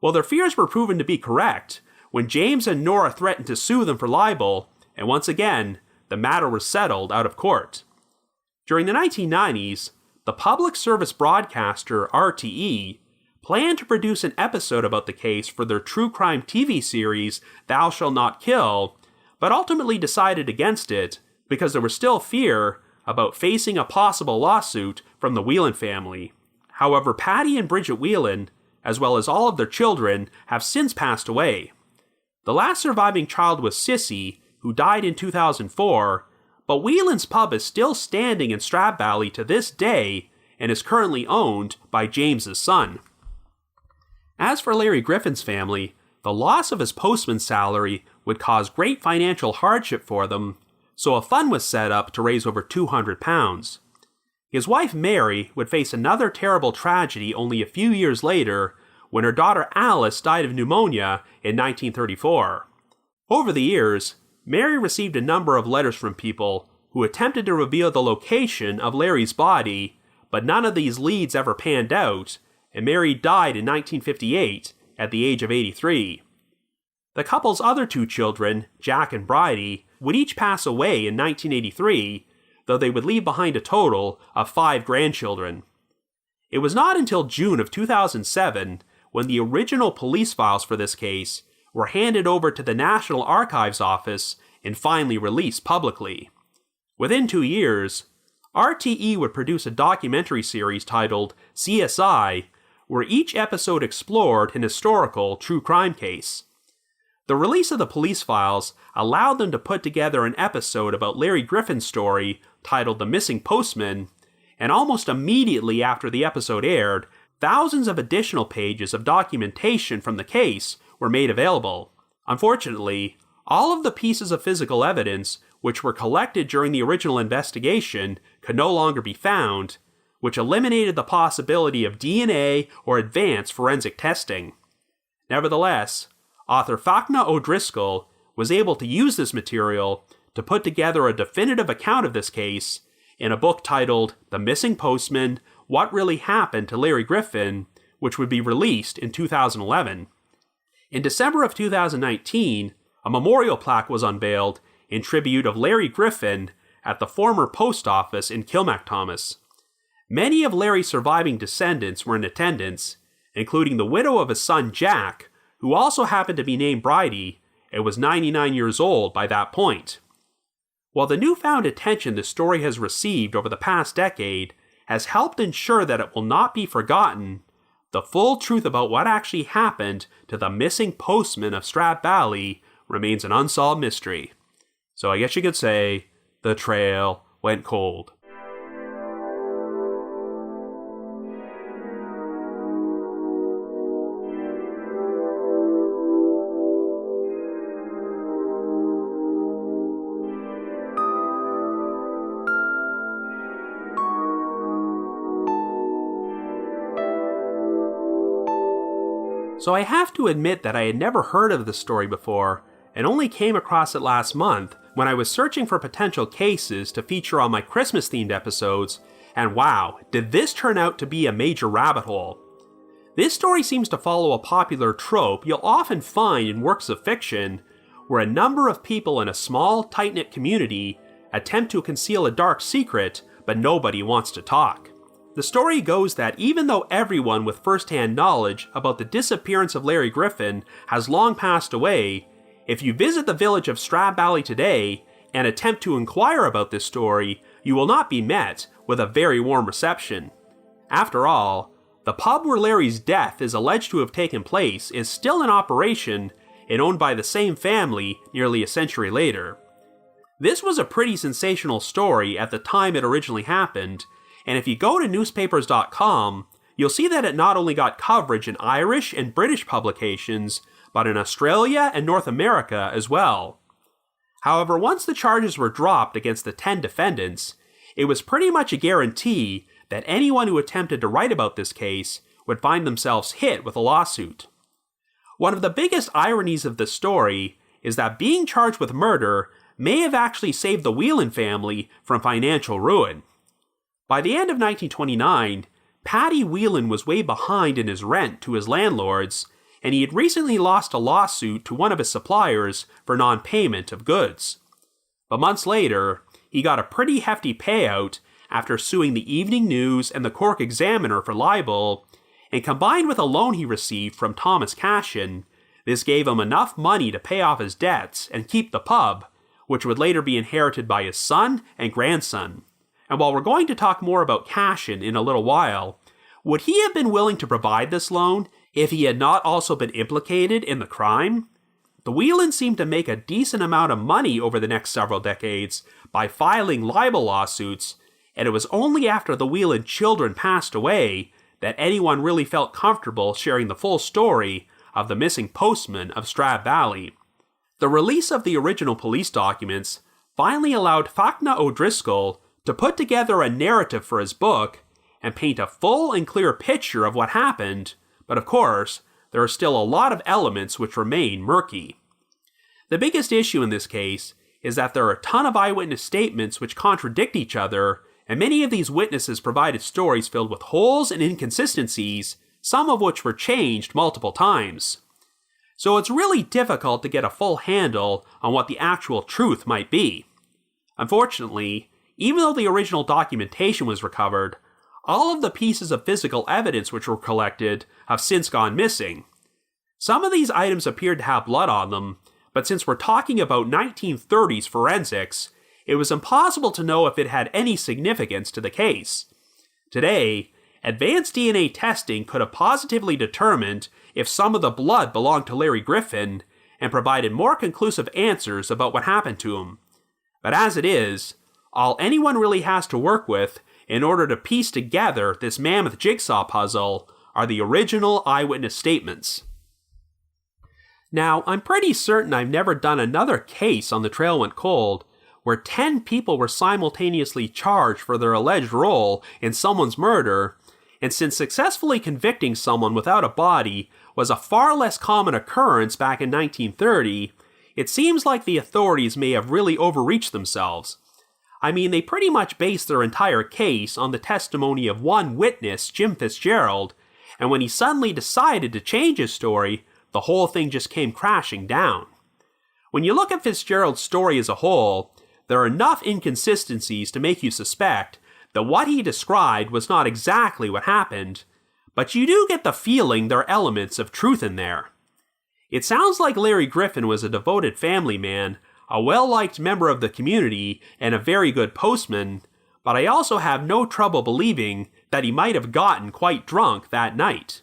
Well, their fears were proven to be correct when James and Nora threatened to sue them for libel, and once again, the matter was settled out of court. During the 1990s, the public service broadcaster RTE planned to produce an episode about the case for their true crime TV series Thou Shalt Not Kill, but ultimately decided against it because there was still fear about facing a possible lawsuit from the Whelan family. However, Paddy and Bridget Whelan, as well as all of their children, have since passed away. The last surviving child was Sissy, who died in 2004, but Whelan's pub is still standing in Stradbally to this day and is currently owned by James's son. As for Larry Griffin's family, the loss of his postman's salary would cause great financial hardship for them, so a fund was set up to raise over £200. His wife Mary would face another terrible tragedy only a few years later when her daughter Alice died of pneumonia in 1934. Over the years, Mary received a number of letters from people who attempted to reveal the location of Larry's body, but none of these leads ever panned out, and Mary died in 1958 at the age of 83. The couple's other two children, Jack and Bridie, would each pass away in 1983, though they would leave behind a total of 5 grandchildren. It was not until June of 2007 when the original police files for this case were handed over to the National Archives Office and finally released publicly. Within 2 years, RTE would produce a documentary series titled CSI, where each episode explored an historical true crime case. The release of the police files allowed them to put together an episode about Larry Griffin's story titled The Missing Postman, and almost immediately after the episode aired, thousands of additional pages of documentation from the case were made available. Unfortunately, all of the pieces of physical evidence which were collected during the original investigation could no longer be found, which eliminated the possibility of DNA or advanced forensic testing. Nevertheless, author Fachna O'Driscoll was able to use this material to put together a definitive account of this case in a book titled The Missing Postman: What Really Happened to Larry Griffin, which would be released in 2011. In December of 2019, a memorial plaque was unveiled in tribute of Larry Griffin at the former post office in Kilmacthomas. Many of Larry's surviving descendants were in attendance, including the widow of his son Jack, who also happened to be named Bridie and was 99 years old by that point. While the newfound attention the story has received over the past decade has helped ensure that it will not be forgotten, the full truth about what actually happened to the missing postman of Stradbally remains an unsolved mystery. So I guess you could say, the trail went cold. So I have to admit that I had never heard of this story before, and only came across it last month when I was searching for potential cases to feature on my Christmas-themed episodes, and wow, did this turn out to be a major rabbit hole. This story seems to follow a popular trope you'll often find in works of fiction, where a number of people in a small, tight-knit community attempt to conceal a dark secret, but nobody wants to talk. The story goes that even though everyone with first-hand knowledge about the disappearance of Larry Griffin has long passed away, if you visit the village of Stradbally today and attempt to inquire about this story, you will not be met with a very warm reception. After all, the pub where Larry's death is alleged to have taken place is still in operation and owned by the same family nearly a century later. This was a pretty sensational story at the time it originally happened, and if you go to newspapers.com, you'll see that it not only got coverage in Irish and British publications, but in Australia and North America as well. However, once the charges were dropped against the 10 defendants, it was pretty much a guarantee that anyone who attempted to write about this case would find themselves hit with a lawsuit. One of the biggest ironies of this story is that being charged with murder may have actually saved the Whelan family from financial ruin. By the end of 1929, Paddy Whelan was way behind in his rent to his landlords, and he had recently lost a lawsuit to one of his suppliers for non-payment of goods. But months later, he got a pretty hefty payout after suing the Evening News and the Cork Examiner for libel, and combined with a loan he received from Thomas Cashin, this gave him enough money to pay off his debts and keep the pub, which would later be inherited by his son and grandson. And while we're going to talk more about Cashin in a little while, would he have been willing to provide this loan if he had not also been implicated in the crime? The Whelans seemed to make a decent amount of money over the next several decades by filing libel lawsuits, and it was only after the Whelan children passed away that anyone really felt comfortable sharing the full story of the missing postman of Stradbally. The release of the original police documents finally allowed Fachna O'Driscoll to put together a narrative for his book and paint a full and clear picture of what happened, but of course, there are still a lot of elements which remain murky. The biggest issue in this case is that there are a ton of eyewitness statements which contradict each other, and many of these witnesses provided stories filled with holes and inconsistencies, some of which were changed multiple times. So it's really difficult to get a full handle on what the actual truth might be. Unfortunately, even though the original documentation was recovered, all of the pieces of physical evidence which were collected have since gone missing. Some of these items appeared to have blood on them, but since we're talking about 1930s forensics, it was impossible to know if it had any significance to the case. Today, advanced DNA testing could have positively determined if some of the blood belonged to Larry Griffin and provided more conclusive answers about what happened to him. But as it is, all anyone really has to work with in order to piece together this mammoth jigsaw puzzle are the original eyewitness statements. Now, I'm pretty certain I've never done another case on The Trail Went Cold where 10 people were simultaneously charged for their alleged role in someone's murder, and since successfully convicting someone without a body was a far less common occurrence back in 1930, it seems like the authorities may have really overreached themselves. I mean, they pretty much based their entire case on the testimony of one witness, Jim Fitzgerald, and when he suddenly decided to change his story, the whole thing just came crashing down. When you look at Fitzgerald's story as a whole, there are enough inconsistencies to make you suspect that what he described was not exactly what happened, but you do get the feeling there are elements of truth in there. It sounds like Larry Griffin was a devoted family man, a well-liked member of the community, and a very good postman, but I also have no trouble believing that he might have gotten quite drunk that night.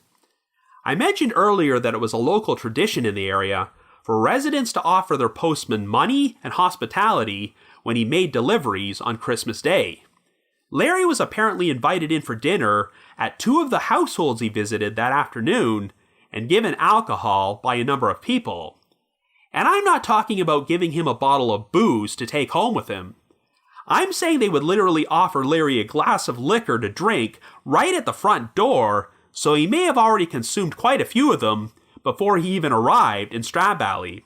I mentioned earlier that it was a local tradition in the area for residents to offer their postman money and hospitality when he made deliveries on Christmas Day. Larry was apparently invited in for dinner at 2 of the households he visited that afternoon and given alcohol by a number of people. And I'm not talking about giving him a bottle of booze to take home with him. I'm saying they would literally offer Larry a glass of liquor to drink right at the front door, so he may have already consumed quite a few of them before he even arrived in Stradbally.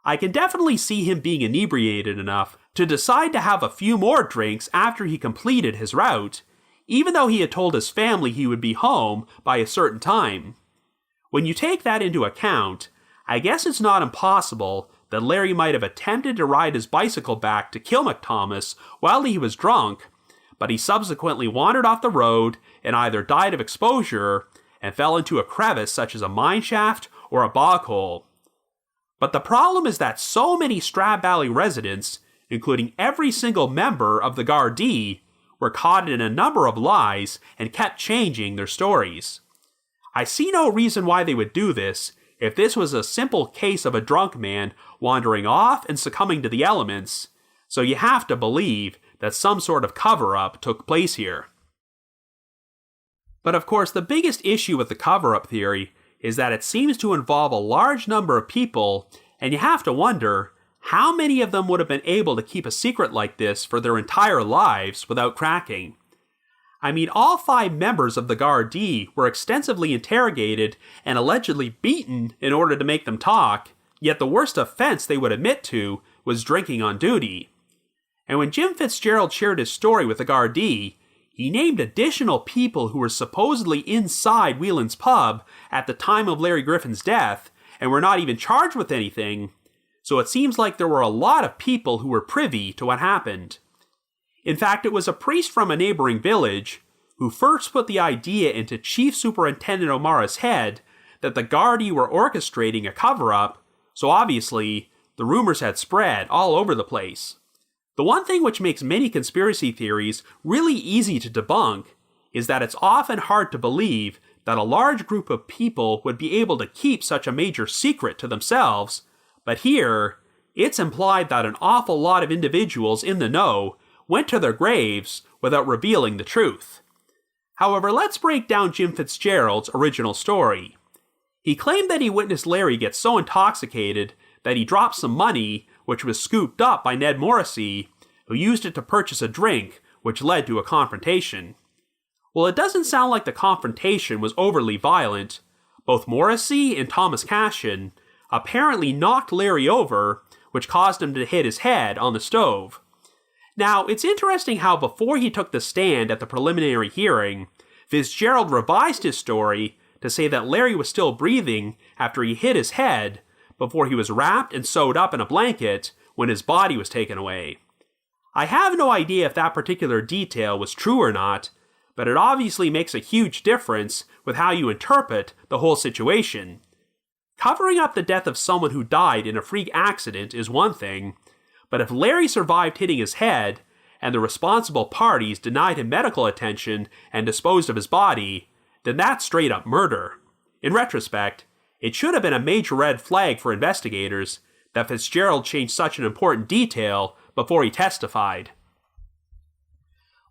I can definitely see him being inebriated enough to decide to have a few more drinks after he completed his route, even though he had told his family he would be home by a certain time. When you take that into account, I guess it's not impossible that Larry might have attempted to ride his bicycle back to kill McThomas while he was drunk, but he subsequently wandered off the road and either died of exposure and fell into a crevice such as a mine shaft or a bog hole. But the problem is that so many Stradbally residents, including every single member of the Gardaí, were caught in a number of lies and kept changing their stories. I see no reason why they would do this if this was a simple case of a drunk man wandering off and succumbing to the elements, so you have to believe that some sort of cover-up took place here. But of course, the biggest issue with the cover-up theory is that it seems to involve a large number of people, and you have to wonder how many of them would have been able to keep a secret like this for their entire lives without cracking. I mean, all 5 members of the Gardaí were extensively interrogated and allegedly beaten in order to make them talk, yet the worst offense they would admit to was drinking on duty. And when Jim Fitzgerald shared his story with the Gardaí, he named additional people who were supposedly inside Whelan's pub at the time of Larry Griffin's death and were not even charged with anything, so it seems like there were a lot of people who were privy to what happened. In fact, it was a priest from a neighboring village who first put the idea into Chief Superintendent O'Mara's head that the Gardaí were orchestrating a cover-up, so obviously, the rumors had spread all over the place. The one thing which makes many conspiracy theories really easy to debunk is that it's often hard to believe that a large group of people would be able to keep such a major secret to themselves, but here, it's implied that an awful lot of individuals in the know went to their graves without revealing the truth. However, let's break down Jim Fitzgerald's original story. He claimed that he witnessed Larry get so intoxicated that he dropped some money, which was scooped up by Ned Morrissey, who used it to purchase a drink, which led to a confrontation. Well, it doesn't sound like the confrontation was overly violent. Both Morrissey and Thomas Cashin apparently knocked Larry over, which caused him to hit his head on the stove. Now, it's interesting how before he took the stand at the preliminary hearing, Fitzgerald revised his story to say that Larry was still breathing after he hit his head before he was wrapped and sewed up in a blanket when his body was taken away. I have no idea if that particular detail was true or not, but it obviously makes a huge difference with how you interpret the whole situation. Covering up the death of someone who died in a freak accident is one thing, but if Larry survived hitting his head, and the responsible parties denied him medical attention and disposed of his body, then that's straight up murder. In retrospect, it should have been a major red flag for investigators that Fitzgerald changed such an important detail before he testified.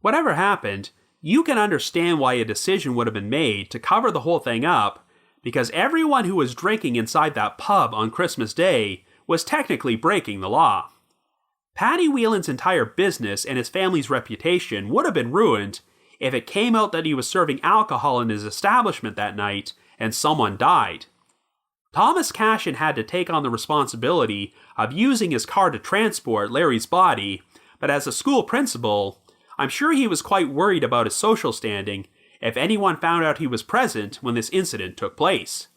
Whatever happened, you can understand why a decision would have been made to cover the whole thing up, because everyone who was drinking inside that pub on Christmas Day was technically breaking the law. Paddy Whelan's entire business and his family's reputation would have been ruined if it came out that he was serving alcohol in his establishment that night and someone died. Thomas Cashin had to take on the responsibility of using his car to transport Larry's body, but as a school principal, I'm sure he was quite worried about his social standing if anyone found out he was present when this incident took place.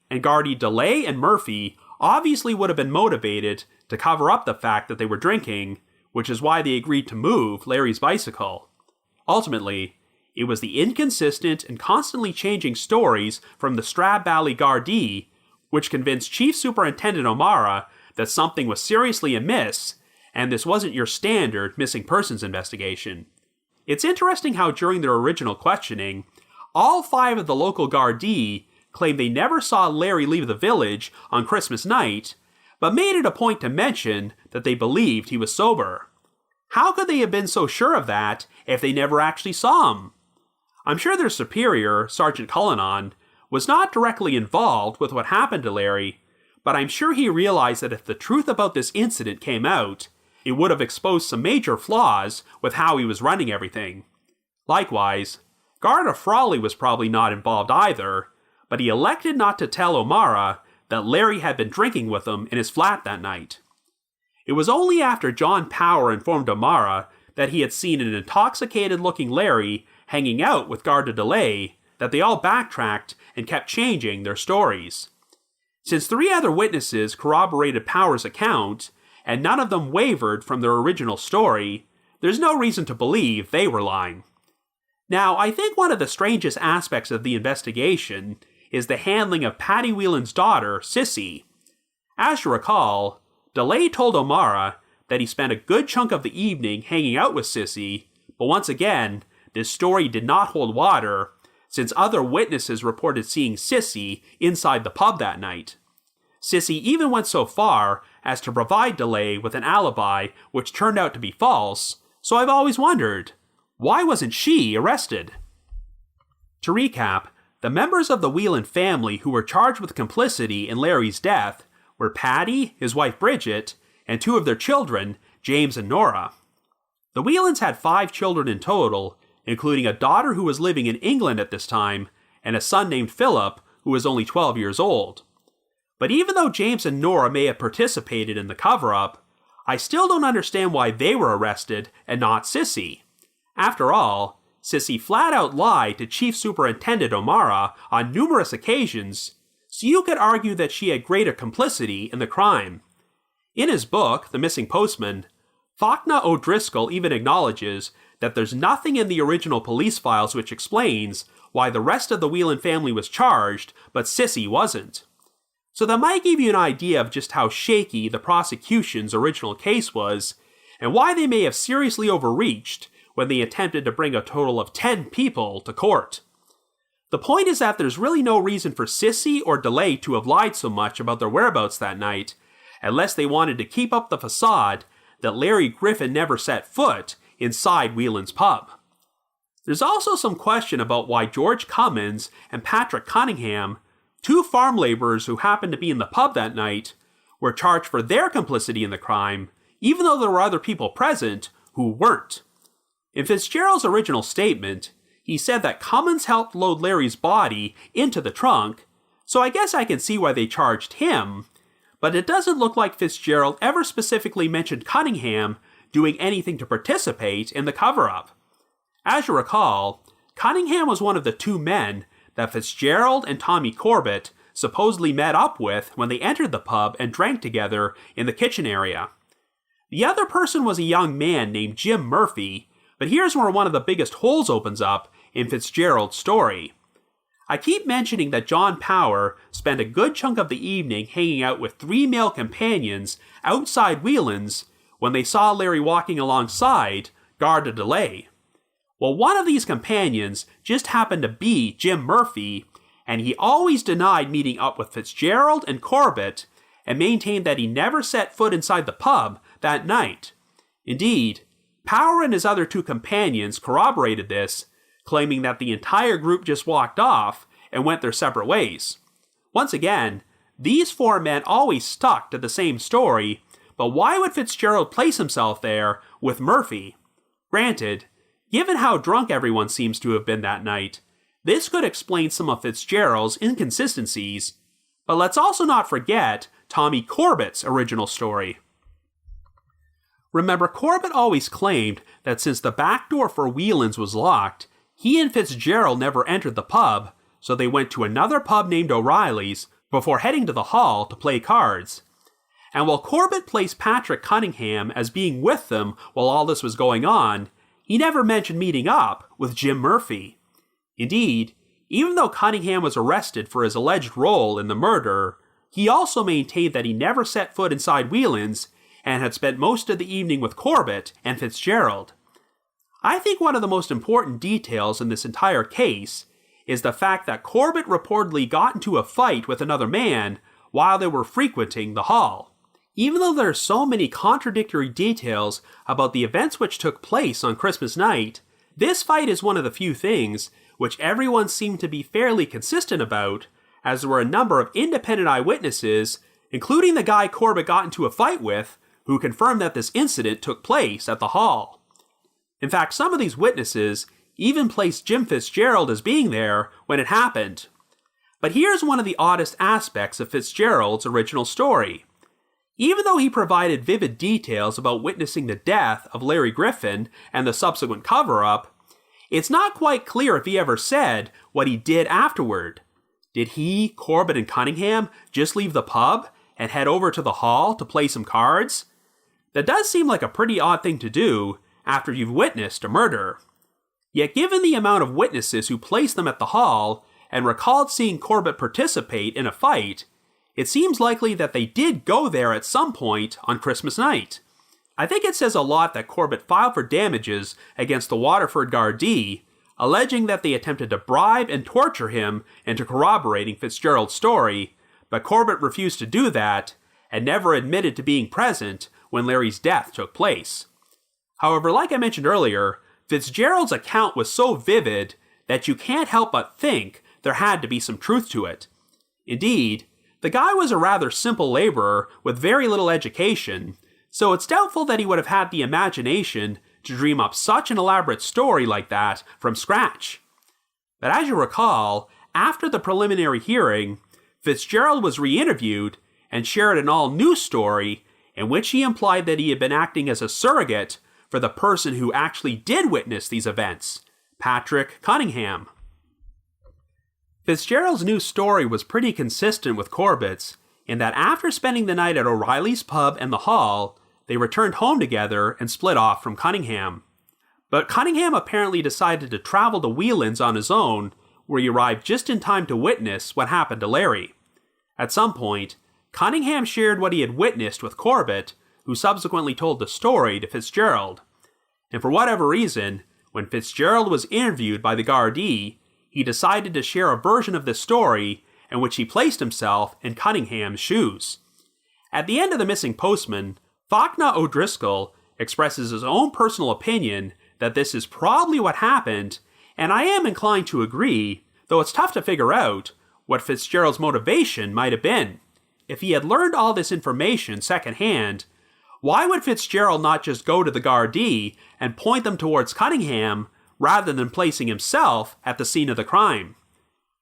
And Gardaí DeLay and Murphy obviously would have been motivated to cover up the fact that they were drinking, which is why they agreed to move Larry's bicycle. Ultimately, it was the inconsistent and constantly changing stories from the Stradbally Gardaí which convinced Chief Superintendent O'Mara that something was seriously amiss, and this wasn't your standard missing persons investigation. It's interesting how during their original questioning, all 5 of the local Gardaí claimed they never saw Larry leave the village on Christmas night, but made it a point to mention that they believed he was sober. How could they have been so sure of that if they never actually saw him? I'm sure their superior, Sergeant Cullinan, was not directly involved with what happened to Larry, but I'm sure he realized that if the truth about this incident came out, it would have exposed some major flaws with how he was running everything. Likewise, Garda Frawley was probably not involved either, but he elected not to tell O'Mara that Larry had been drinking with him in his flat that night. It was only after John Power informed O'Mara that he had seen an intoxicated-looking Larry hanging out with Garda Delay that they all backtracked and kept changing their stories. Since 3 other witnesses corroborated Power's account, and none of them wavered from their original story, there's no reason to believe they were lying. Now, I think one of the strangest aspects of the investigation is the handling of Paddy Whelan's daughter, Sissy. As you recall, Delay told O'Mara that he spent a good chunk of the evening hanging out with Sissy, but once again, this story did not hold water, since other witnesses reported seeing Sissy inside the pub that night. Sissy even went so far as to provide Delay with an alibi which turned out to be false, so I've always wondered, why wasn't she arrested? To recap, the members of the Whelan family who were charged with complicity in Larry's death were Paddy, his wife Bridget, and 2 of their children, James and Nora. The Whelans had 5 children in total, including a daughter who was living in England at this time, and a son named Philip, who was only 12 years old. But even though James and Nora may have participated in the cover-up, I still don't understand why they were arrested and not Sissy. After all, Sissy flat out lied to Chief Superintendent O'Mara on numerous occasions, so you could argue that she had greater complicity in the crime. In his book, The Missing Postman, Faulkner O'Driscoll even acknowledges that there's nothing in the original police files which explains why the rest of the Whelan family was charged, but Sissy wasn't. So that might give you an idea of just how shaky the prosecution's original case was, and why they may have seriously overreached when they attempted to bring a total of 10 people to court. The point is that there's really no reason for Sissy or Delay to have lied so much about their whereabouts that night, unless they wanted to keep up the facade that Larry Griffin never set foot inside Whelan's pub. There's also some question about why George Cummins and Patrick Cunningham, 2 farm laborers who happened to be in the pub that night, were charged for their complicity in the crime, even though there were other people present who weren't. In Fitzgerald's original statement, he said that Cummins helped load Larry's body into the trunk, so I guess I can see why they charged him, but it doesn't look like Fitzgerald ever specifically mentioned Cunningham doing anything to participate in the cover-up. As you recall, Cunningham was one of the 2 men that Fitzgerald and Tommy Corbett supposedly met up with when they entered the pub and drank together in the kitchen area. The other person was a young man named Jim Murphy, but here's where one of the biggest holes opens up in Fitzgerald's story. I keep mentioning that John Power spent a good chunk of the evening hanging out with 3 male companions outside Whelan's when they saw Larry walking alongside Garda Delay. Well, one of these companions just happened to be Jim Murphy, and he always denied meeting up with Fitzgerald and Corbett, and maintained that he never set foot inside the pub that night. Indeed, Power and his other 2 companions corroborated this, claiming that the entire group just walked off and went their separate ways. Once again, these 4 men always stuck to the same story, but why would Fitzgerald place himself there with Murphy? Granted, given how drunk everyone seems to have been that night, this could explain some of Fitzgerald's inconsistencies, but let's also not forget Tommy Corbett's original story. Remember, Corbett always claimed that since the back door for Whelan's was locked, he and Fitzgerald never entered the pub, so they went to another pub named O'Reilly's before heading to the hall to play cards. And while Corbett placed Patrick Cunningham as being with them while all this was going on, he never mentioned meeting up with Jim Murphy. Indeed, even though Cunningham was arrested for his alleged role in the murder, he also maintained that he never set foot inside Whelan's and had spent most of the evening with Corbett and Fitzgerald. I think one of the most important details in this entire case is the fact that Corbett reportedly got into a fight with another man while they were frequenting the hall. Even though there are so many contradictory details about the events which took place on Christmas night, this fight is one of the few things which everyone seemed to be fairly consistent about, as there were a number of independent eyewitnesses, including the guy Corbett got into a fight with, who confirmed that this incident took place at the hall. In fact, some of these witnesses even placed Jim Fitzgerald as being there when it happened. But here's one of the oddest aspects of Fitzgerald's original story. Even though he provided vivid details about witnessing the death of Larry Griffin and the subsequent cover-up, it's not quite clear if he ever said what he did afterward. Did he, Corbett, and Cunningham just leave the pub and head over to the hall to play some cards? That does seem like a pretty odd thing to do after you've witnessed a murder. Yet given the amount of witnesses who placed them at the hall and recalled seeing Corbett participate in a fight, it seems likely that they did go there at some point on Christmas night. I think it says a lot that Corbett filed for damages against the Waterford Gardaí, alleging that they attempted to bribe and torture him into corroborating Fitzgerald's story, but Corbett refused to do that and never admitted to being present when Larry's death took place. However, like I mentioned earlier, Fitzgerald's account was so vivid that you can't help but think there had to be some truth to it. Indeed, the guy was a rather simple laborer with very little education, so it's doubtful that he would have had the imagination to dream up such an elaborate story like that from scratch. But as you recall, after the preliminary hearing, Fitzgerald was re-interviewed and shared an all-new story in which he implied that he had been acting as a surrogate for the person who actually did witness these events, Patrick Cunningham. Fitzgerald's new story was pretty consistent with Corbett's, in that after spending the night at O'Reilly's pub and the hall, they returned home together and split off from Cunningham. But Cunningham apparently decided to travel to Whelan's on his own, where he arrived just in time to witness what happened to Larry. At some point, Cunningham shared what he had witnessed with Corbett, who subsequently told the story to Fitzgerald. And for whatever reason, when Fitzgerald was interviewed by the Gardaí, he decided to share a version of this story in which he placed himself in Cunningham's shoes. At the end of The Missing Postman, Fachna O'Driscoll expresses his own personal opinion that this is probably what happened, and I am inclined to agree, though it's tough to figure out what Fitzgerald's motivation might have been. If he had learned all this information secondhand, why would Fitzgerald not just go to the Gardaí and point them towards Cunningham rather than placing himself at the scene of the crime?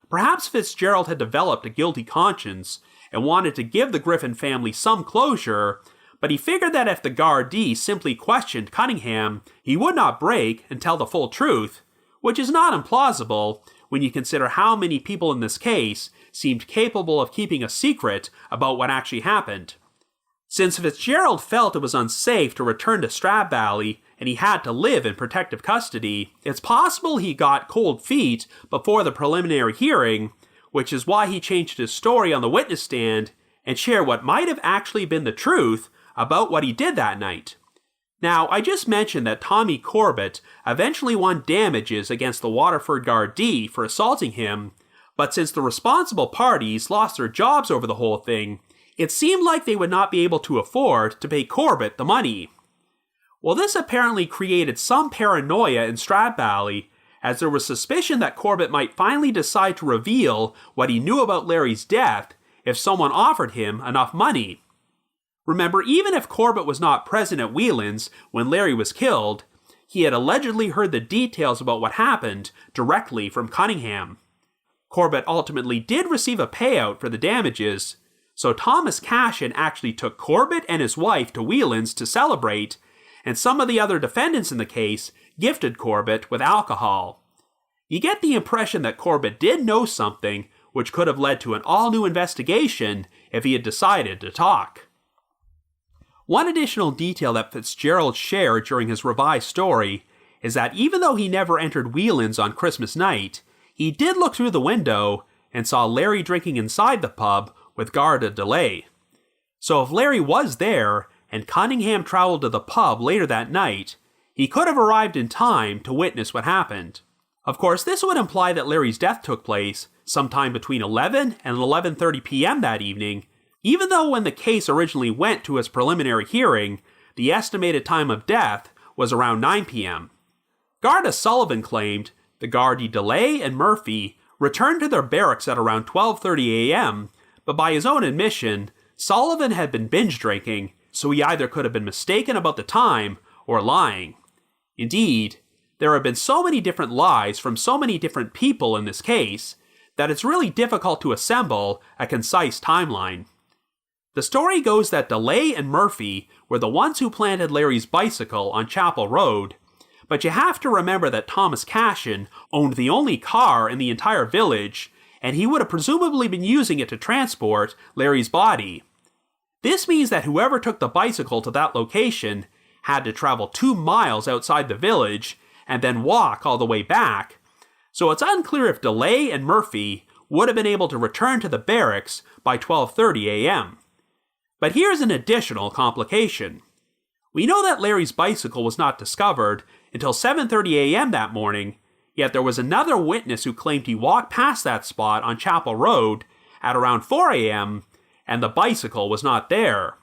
Perhaps Fitzgerald had developed a guilty conscience and wanted to give the Griffin family some closure, but he figured that if the Gardaí simply questioned Cunningham, he would not break and tell the full truth, which is not implausible when you consider how many people in this case seemed capable of keeping a secret about what actually happened. Since Fitzgerald felt it was unsafe to return to Stradbally and he had to live in protective custody, it's possible he got cold feet before the preliminary hearing, which is why he changed his story on the witness stand and shared what might have actually been the truth about what he did that night. Now, I just mentioned that Tommy Corbett eventually won damages against the Waterford Gardaí for assaulting him, but since the responsible parties lost their jobs over the whole thing, it seemed like they would not be able to afford to pay Corbett the money. Well, this apparently created some paranoia in Stradbally, as there was suspicion that Corbett might finally decide to reveal what he knew about Larry's death if someone offered him enough money. Remember, even if Corbett was not present at Whelan's when Larry was killed, he had allegedly heard the details about what happened directly from Cunningham. Corbett ultimately did receive a payout for the damages, so Thomas Cashin actually took Corbett and his wife to Whelan's to celebrate, and some of the other defendants in the case gifted Corbett with alcohol. You get the impression that Corbett did know something which could have led to an all-new investigation if he had decided to talk. One additional detail that Fitzgerald shared during his revised story is that even though he never entered Whelan's on Christmas night, he did look through the window and saw Larry drinking inside the pub with Garda delay. So if Larry was there and Cunningham traveled to the pub later that night, he could have arrived in time to witness what happened. Of course, this would imply that Larry's death took place sometime between 11 and 11:30 p.m. that evening, even though when the case originally went to its preliminary hearing, the estimated time of death was around 9 p.m. Garda Sullivan claimed the Gardaí Delay and Murphy returned to their barracks at around 12:30 a.m., but by his own admission, Sullivan had been binge drinking, so he either could have been mistaken about the time or lying. Indeed, there have been so many different lies from so many different people in this case that it's really difficult to assemble a concise timeline. The story goes that DeLay and Murphy were the ones who planted Larry's bicycle on Chapel Road, but you have to remember that Thomas Cashin owned the only car in the entire village, and he would have presumably been using it to transport Larry's body. This means that whoever took the bicycle to that location had to travel 2 miles outside the village and then walk all the way back, so it's unclear if DeLay and Murphy would have been able to return to the barracks by 12:30 a.m. But here's an additional complication. We know that Larry's bicycle was not discovered until 7:30 a.m. that morning, yet there was another witness who claimed he walked past that spot on Chapel Road at around 4 a.m., and the bicycle was not there.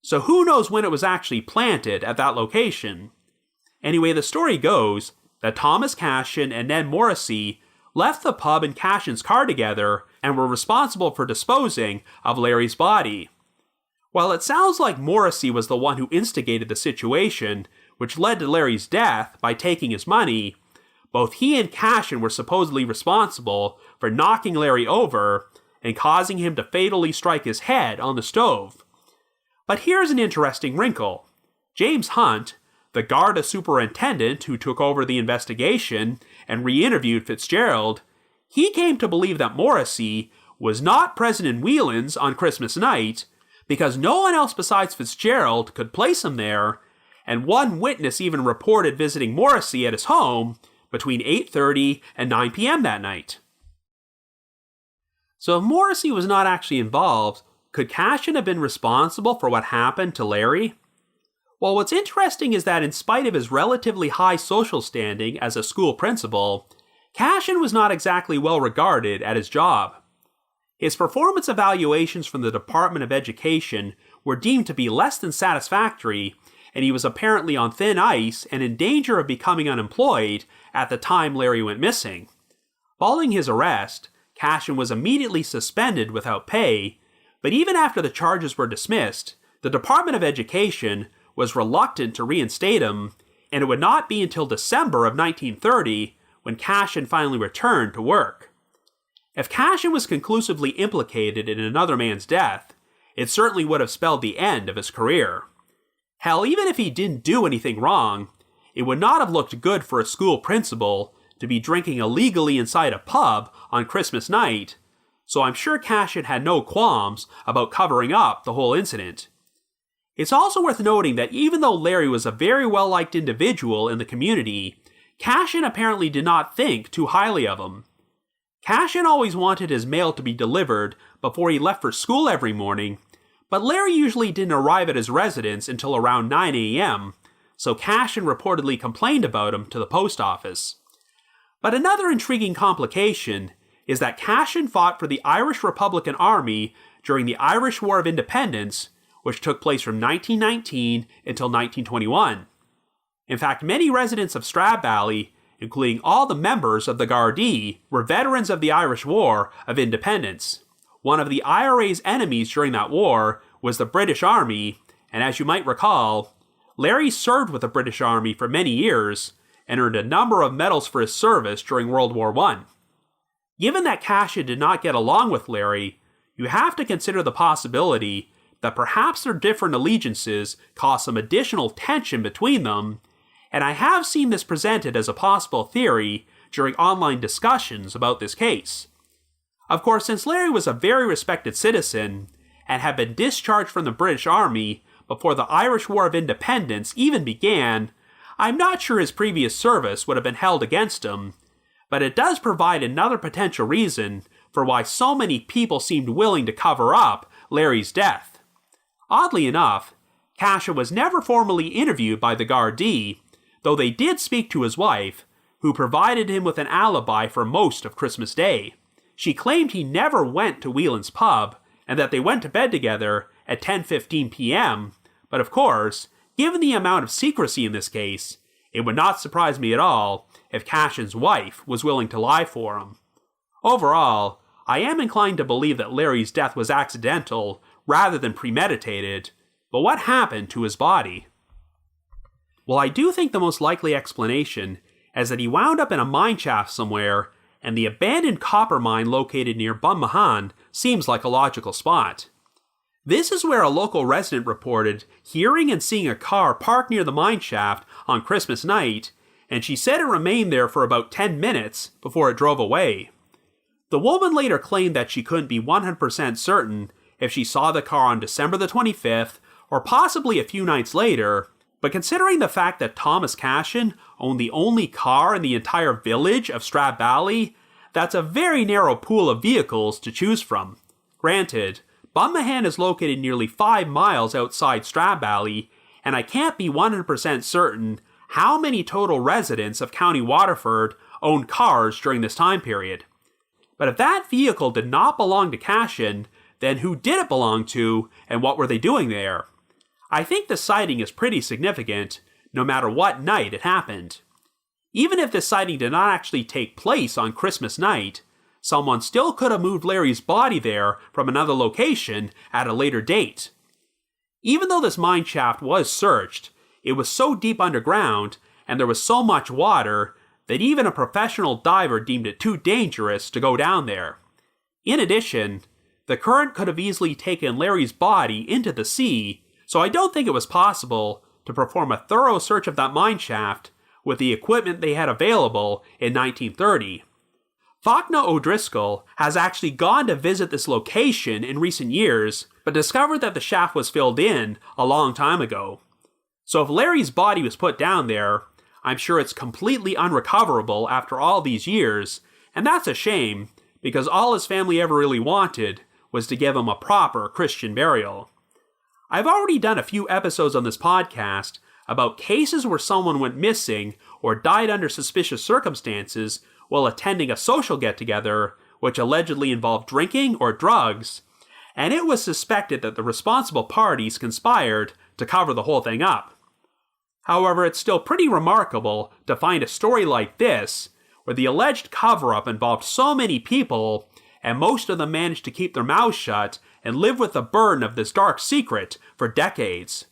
So who knows when it was actually planted at that location? Anyway, the story goes that Thomas Cashin and Ned Morrissey left the pub in Cashin's car together and were responsible for disposing of Larry's body. While it sounds like Morrissey was the one who instigated the situation, which led to Larry's death by taking his money, both he and Cashin were supposedly responsible for knocking Larry over and causing him to fatally strike his head on the stove. But here's an interesting wrinkle. James Hunt, the Garda superintendent who took over the investigation and re-interviewed Fitzgerald, he came to believe that Morrissey was not present in Whelan's on Christmas night because no one else besides Fitzgerald could place him there, and one witness even reported visiting Morrissey at his home between 8:30 and 9 p.m. that night. So if Morrissey was not actually involved, could Cashin have been responsible for what happened to Larry? Well, what's interesting is that in spite of his relatively high social standing as a school principal, Cashin was not exactly well regarded at his job. His performance evaluations from the Department of Education were deemed to be less than satisfactory, and he was apparently on thin ice and in danger of becoming unemployed at the time Larry went missing. Following his arrest, Cashin was immediately suspended without pay, but even after the charges were dismissed, the Department of Education was reluctant to reinstate him, and it would not be until December of 1930 when Cashin finally returned to work. If Cashin was conclusively implicated in another man's death, it certainly would have spelled the end of his career. Hell, even if he didn't do anything wrong, it would not have looked good for a school principal to be drinking illegally inside a pub on Christmas night, so I'm sure Cashin had no qualms about covering up the whole incident. It's also worth noting that even though Larry was a very well-liked individual in the community, Cashin apparently did not think too highly of him. Cashin always wanted his mail to be delivered before he left for school every morning, but Larry usually didn't arrive at his residence until around 9 a.m., so Cashin reportedly complained about him to the post office. But another intriguing complication is that Cashin fought for the Irish Republican Army during the Irish War of Independence, which took place from 1919 until 1921. In fact, many residents of Stradbally, including all the members of the Gardaí, were veterans of the Irish War of Independence. One of the IRA's enemies during that war was the British Army, and as you might recall, Larry served with the British Army for many years and earned a number of medals for his service during World War I. Given that Cashin did not get along with Larry, you have to consider the possibility that perhaps their different allegiances caused some additional tension between them, and I have seen this presented as a possible theory during online discussions about this case. Of course, since Larry was a very respected citizen and had been discharged from the British Army before the Irish War of Independence even began, I'm not sure his previous service would have been held against him, but it does provide another potential reason for why so many people seemed willing to cover up Larry's death. Oddly enough, Cashin was never formally interviewed by the Gardaí, though they did speak to his wife, who provided him with an alibi for most of Christmas Day. She claimed he never went to Whelan's pub, and that they went to bed together at 10:15 p.m., but of course, given the amount of secrecy in this case, it would not surprise me at all if Cashin's wife was willing to lie for him. Overall, I am inclined to believe that Larry's death was accidental rather than premeditated, but what happened to his body? Well, I do think the most likely explanation is that he wound up in a mine shaft somewhere and the abandoned copper mine located near Bunmahan seems like a logical spot. This is where a local resident reported hearing and seeing a car parked near the mine shaft on Christmas night, and she said it remained there for about 10 minutes before it drove away. The woman later claimed that she couldn't be 100% certain if she saw the car on December the 25th or possibly a few nights later, but considering the fact that Thomas Cashin owned the only car in the entire village of Stradbally, that's a very narrow pool of vehicles to choose from. Granted, Bunmahan is located nearly 5 miles outside Stradbally, and I can't be 100% certain how many total residents of County Waterford owned cars during this time period. But if that vehicle did not belong to Cashin, then who did it belong to, and what were they doing there? I think the sighting is pretty significant, no matter what night it happened. Even if this sighting did not actually take place on Christmas night, someone still could have moved Larry's body there from another location at a later date. Even though this mine shaft was searched, it was so deep underground, and there was so much water, that even a professional diver deemed it too dangerous to go down there. In addition, the current could have easily taken Larry's body into the sea, so I don't think it was possible to perform a thorough search of that mine shaft with the equipment they had available in 1930. Faulkner O'Driscoll has actually gone to visit this location in recent years, but discovered that the shaft was filled in a long time ago. So if Larry's body was put down there, I'm sure it's completely unrecoverable after all these years, and that's a shame, because all his family ever really wanted was to give him a proper Christian burial. I've already done a few episodes on this podcast about cases where someone went missing or died under suspicious circumstances while attending a social get-together, which allegedly involved drinking or drugs, and it was suspected that the responsible parties conspired to cover the whole thing up. However, it's still pretty remarkable to find a story like this, where the alleged cover-up involved so many people, and most of them managed to keep their mouths shut and live with the burden of this dark secret for decades.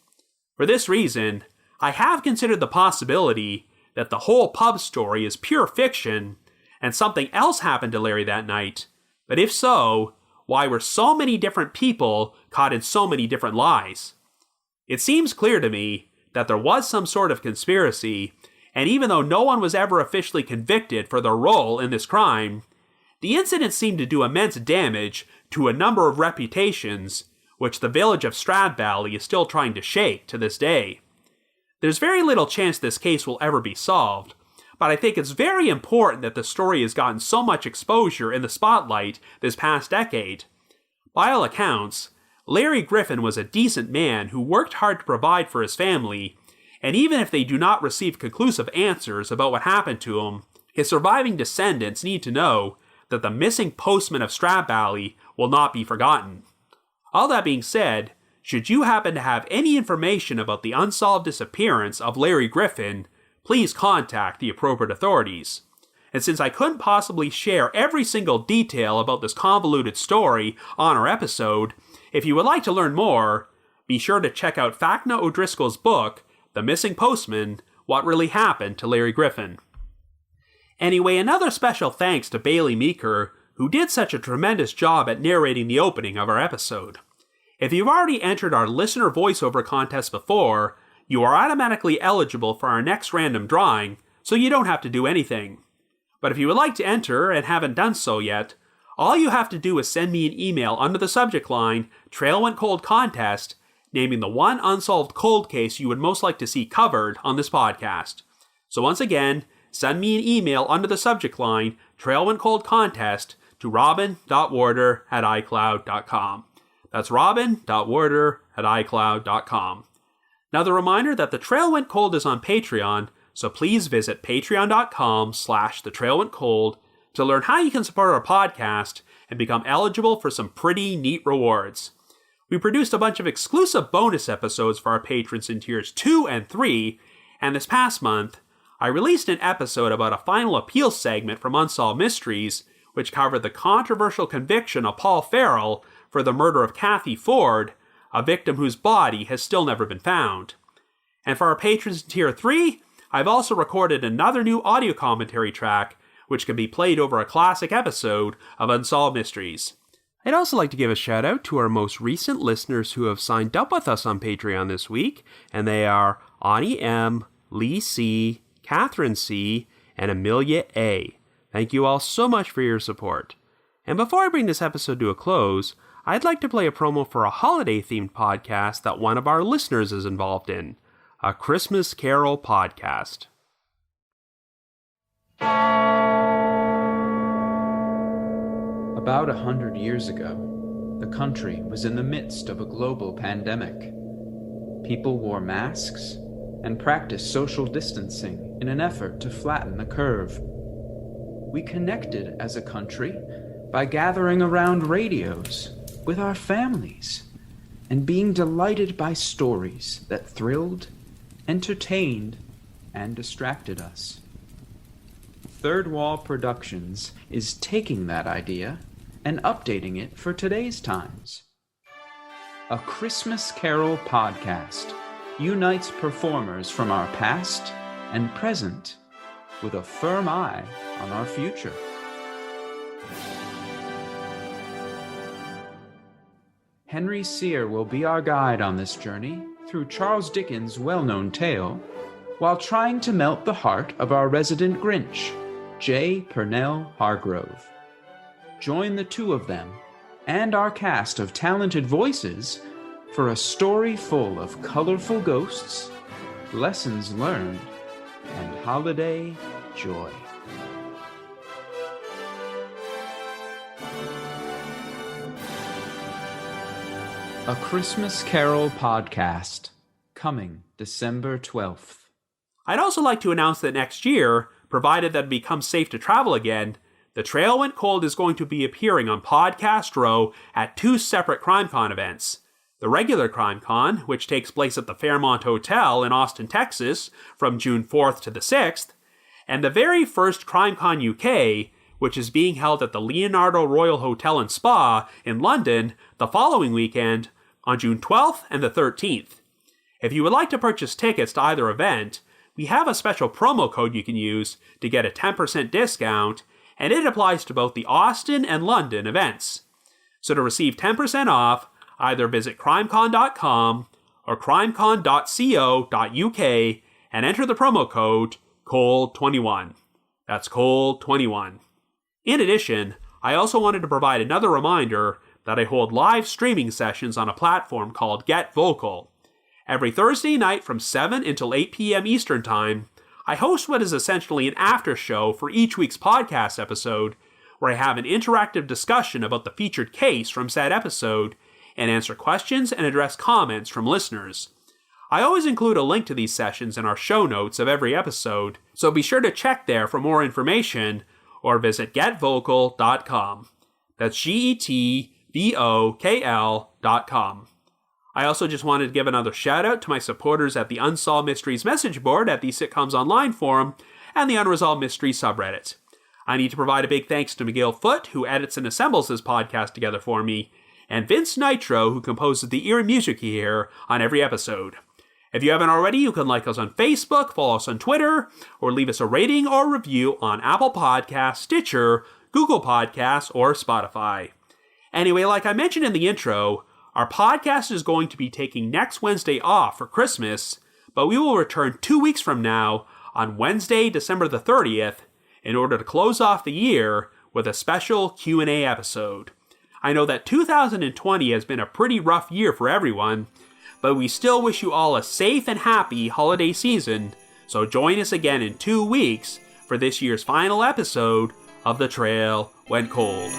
For this reason, I have considered the possibility that the whole pub story is pure fiction, and something else happened to Larry that night. But if so, why were so many different people caught in so many different lies? It seems clear to me that there was some sort of conspiracy, and even though no one was ever officially convicted for their role in this crime, the incident seemed to do immense damage to a number of reputations, which the village of Stradbally is still trying to shake to this day. There's very little chance this case will ever be solved, but I think it's very important that the story has gotten so much exposure in the spotlight this past decade. By all accounts, Larry Griffin was a decent man who worked hard to provide for his family, and even if they do not receive conclusive answers about what happened to him, his surviving descendants need to know that the missing postman of Stradbally will not be forgotten. All that being said, should you happen to have any information about the unsolved disappearance of Larry Griffin, please contact the appropriate authorities. And since I couldn't possibly share every single detail about this convoluted story on our episode, if you would like to learn more, be sure to check out Faulkner O'Driscoll's book, The Missing Postman, What Really Happened to Larry Griffin. Anyway, another special thanks to Bailey Meeker, who did such a tremendous job at narrating the opening of our episode. If you've already entered our listener voiceover contest before, you are automatically eligible for our next random drawing, so you don't have to do anything. But if you would like to enter and haven't done so yet, all you have to do is send me an email under the subject line, Trail Went Cold Contest, naming the one unsolved cold case you would most like to see covered on this podcast. So once again, send me an email under the subject line, Trail Went Cold Contest, to robin.warder@icloud.com. That's robin.warder@icloud.com. Now the reminder that The Trail Went Cold is on Patreon, so please visit patreon.com/thetrailwentcold to learn how you can support our podcast and become eligible for some pretty neat rewards. We produced a bunch of exclusive bonus episodes for our patrons in tiers 2 and 3, and this past month, I released an episode about a final appeal segment from Unsolved Mysteries, which covered the controversial conviction of Paul Farrell for the murder of Kathy Ford, a victim whose body has still never been found. And for our patrons in tier 3, I've also recorded another new audio commentary track, which can be played over a classic episode of Unsolved Mysteries. I'd also like to give a shout out to our most recent listeners who have signed up with us on Patreon this week, and they are Ani M, Lee C, Catherine C, and Amelia A. Thank you all so much for your support. And before I bring this episode to a close, I'd like to play a promo for a holiday-themed podcast that one of our listeners is involved in, a Christmas Carol podcast. About 100 years ago, the country was in the midst of a global pandemic. People wore masks and practiced social distancing in an effort to flatten the curve. We connected as a country by gathering around radios with our families and being delighted by stories that thrilled, entertained, and distracted us. Third Wall Productions is taking that idea and updating it for today's times. A Christmas Carol podcast unites performers from our past and present with a firm eye on our future. Henry Sear will be our guide on this journey through Charles Dickens' well-known tale, while trying to melt the heart of our resident Grinch, J. Purnell Hargrove. Join the two of them and our cast of talented voices for a story full of colorful ghosts, lessons learned, and holiday joy. A Christmas Carol podcast, coming December 12th. I'd also like to announce that next year, provided that it becomes safe to travel again, The Trail Went Cold is going to be appearing on Podcast Row at 2 separate CrimeCon events. The regular CrimeCon, which takes place at the Fairmont Hotel in Austin, Texas, from June 4th to the 6th, and the very first CrimeCon UK, which is being held at the Leonardo Royal Hotel and Spa in London the following weekend on June 12th and the 13th. If you would like to purchase tickets to either event, we have a special promo code you can use to get a 10% discount, and it applies to both the Austin and London events. So to receive 10% off, either visit crimecon.com or crimecon.co.uk and enter the promo code COLD21. That's COLD21. In addition, I also wanted to provide another reminder that I hold live streaming sessions on a platform called Get Vocal. Every Thursday night from 7 until 8 p.m. Eastern Time, I host what is essentially an after show for each week's podcast episode, where I have an interactive discussion about the featured case from said episode and answer questions and address comments from listeners. I always include a link to these sessions in our show notes of every episode, so be sure to check there for more information or visit getvocal.com. That's GETVOKL.com. I also just wanted to give another shout out to my supporters at the Unsolved Mysteries message board at the Sitcoms Online forum and the Unresolved Mysteries subreddit. I need to provide a big thanks to Miguel Foote, who edits and assembles this podcast together for me, and Vince Nitro, who composes the eerie music you hear on every episode. If you haven't already, you can like us on Facebook, follow us on Twitter, or leave us a rating or review on Apple Podcasts, Stitcher, Google Podcasts, or Spotify. Anyway, like I mentioned in the intro, our podcast is going to be taking next Wednesday off for Christmas, but we will return 2 weeks from now on Wednesday, December the 30th, in order to close off the year with a special Q&A episode. I know that 2020 has been a pretty rough year for everyone, but we still wish you all a safe and happy holiday season, so join us again in 2 weeks for this year's final episode of The Trail Went Cold.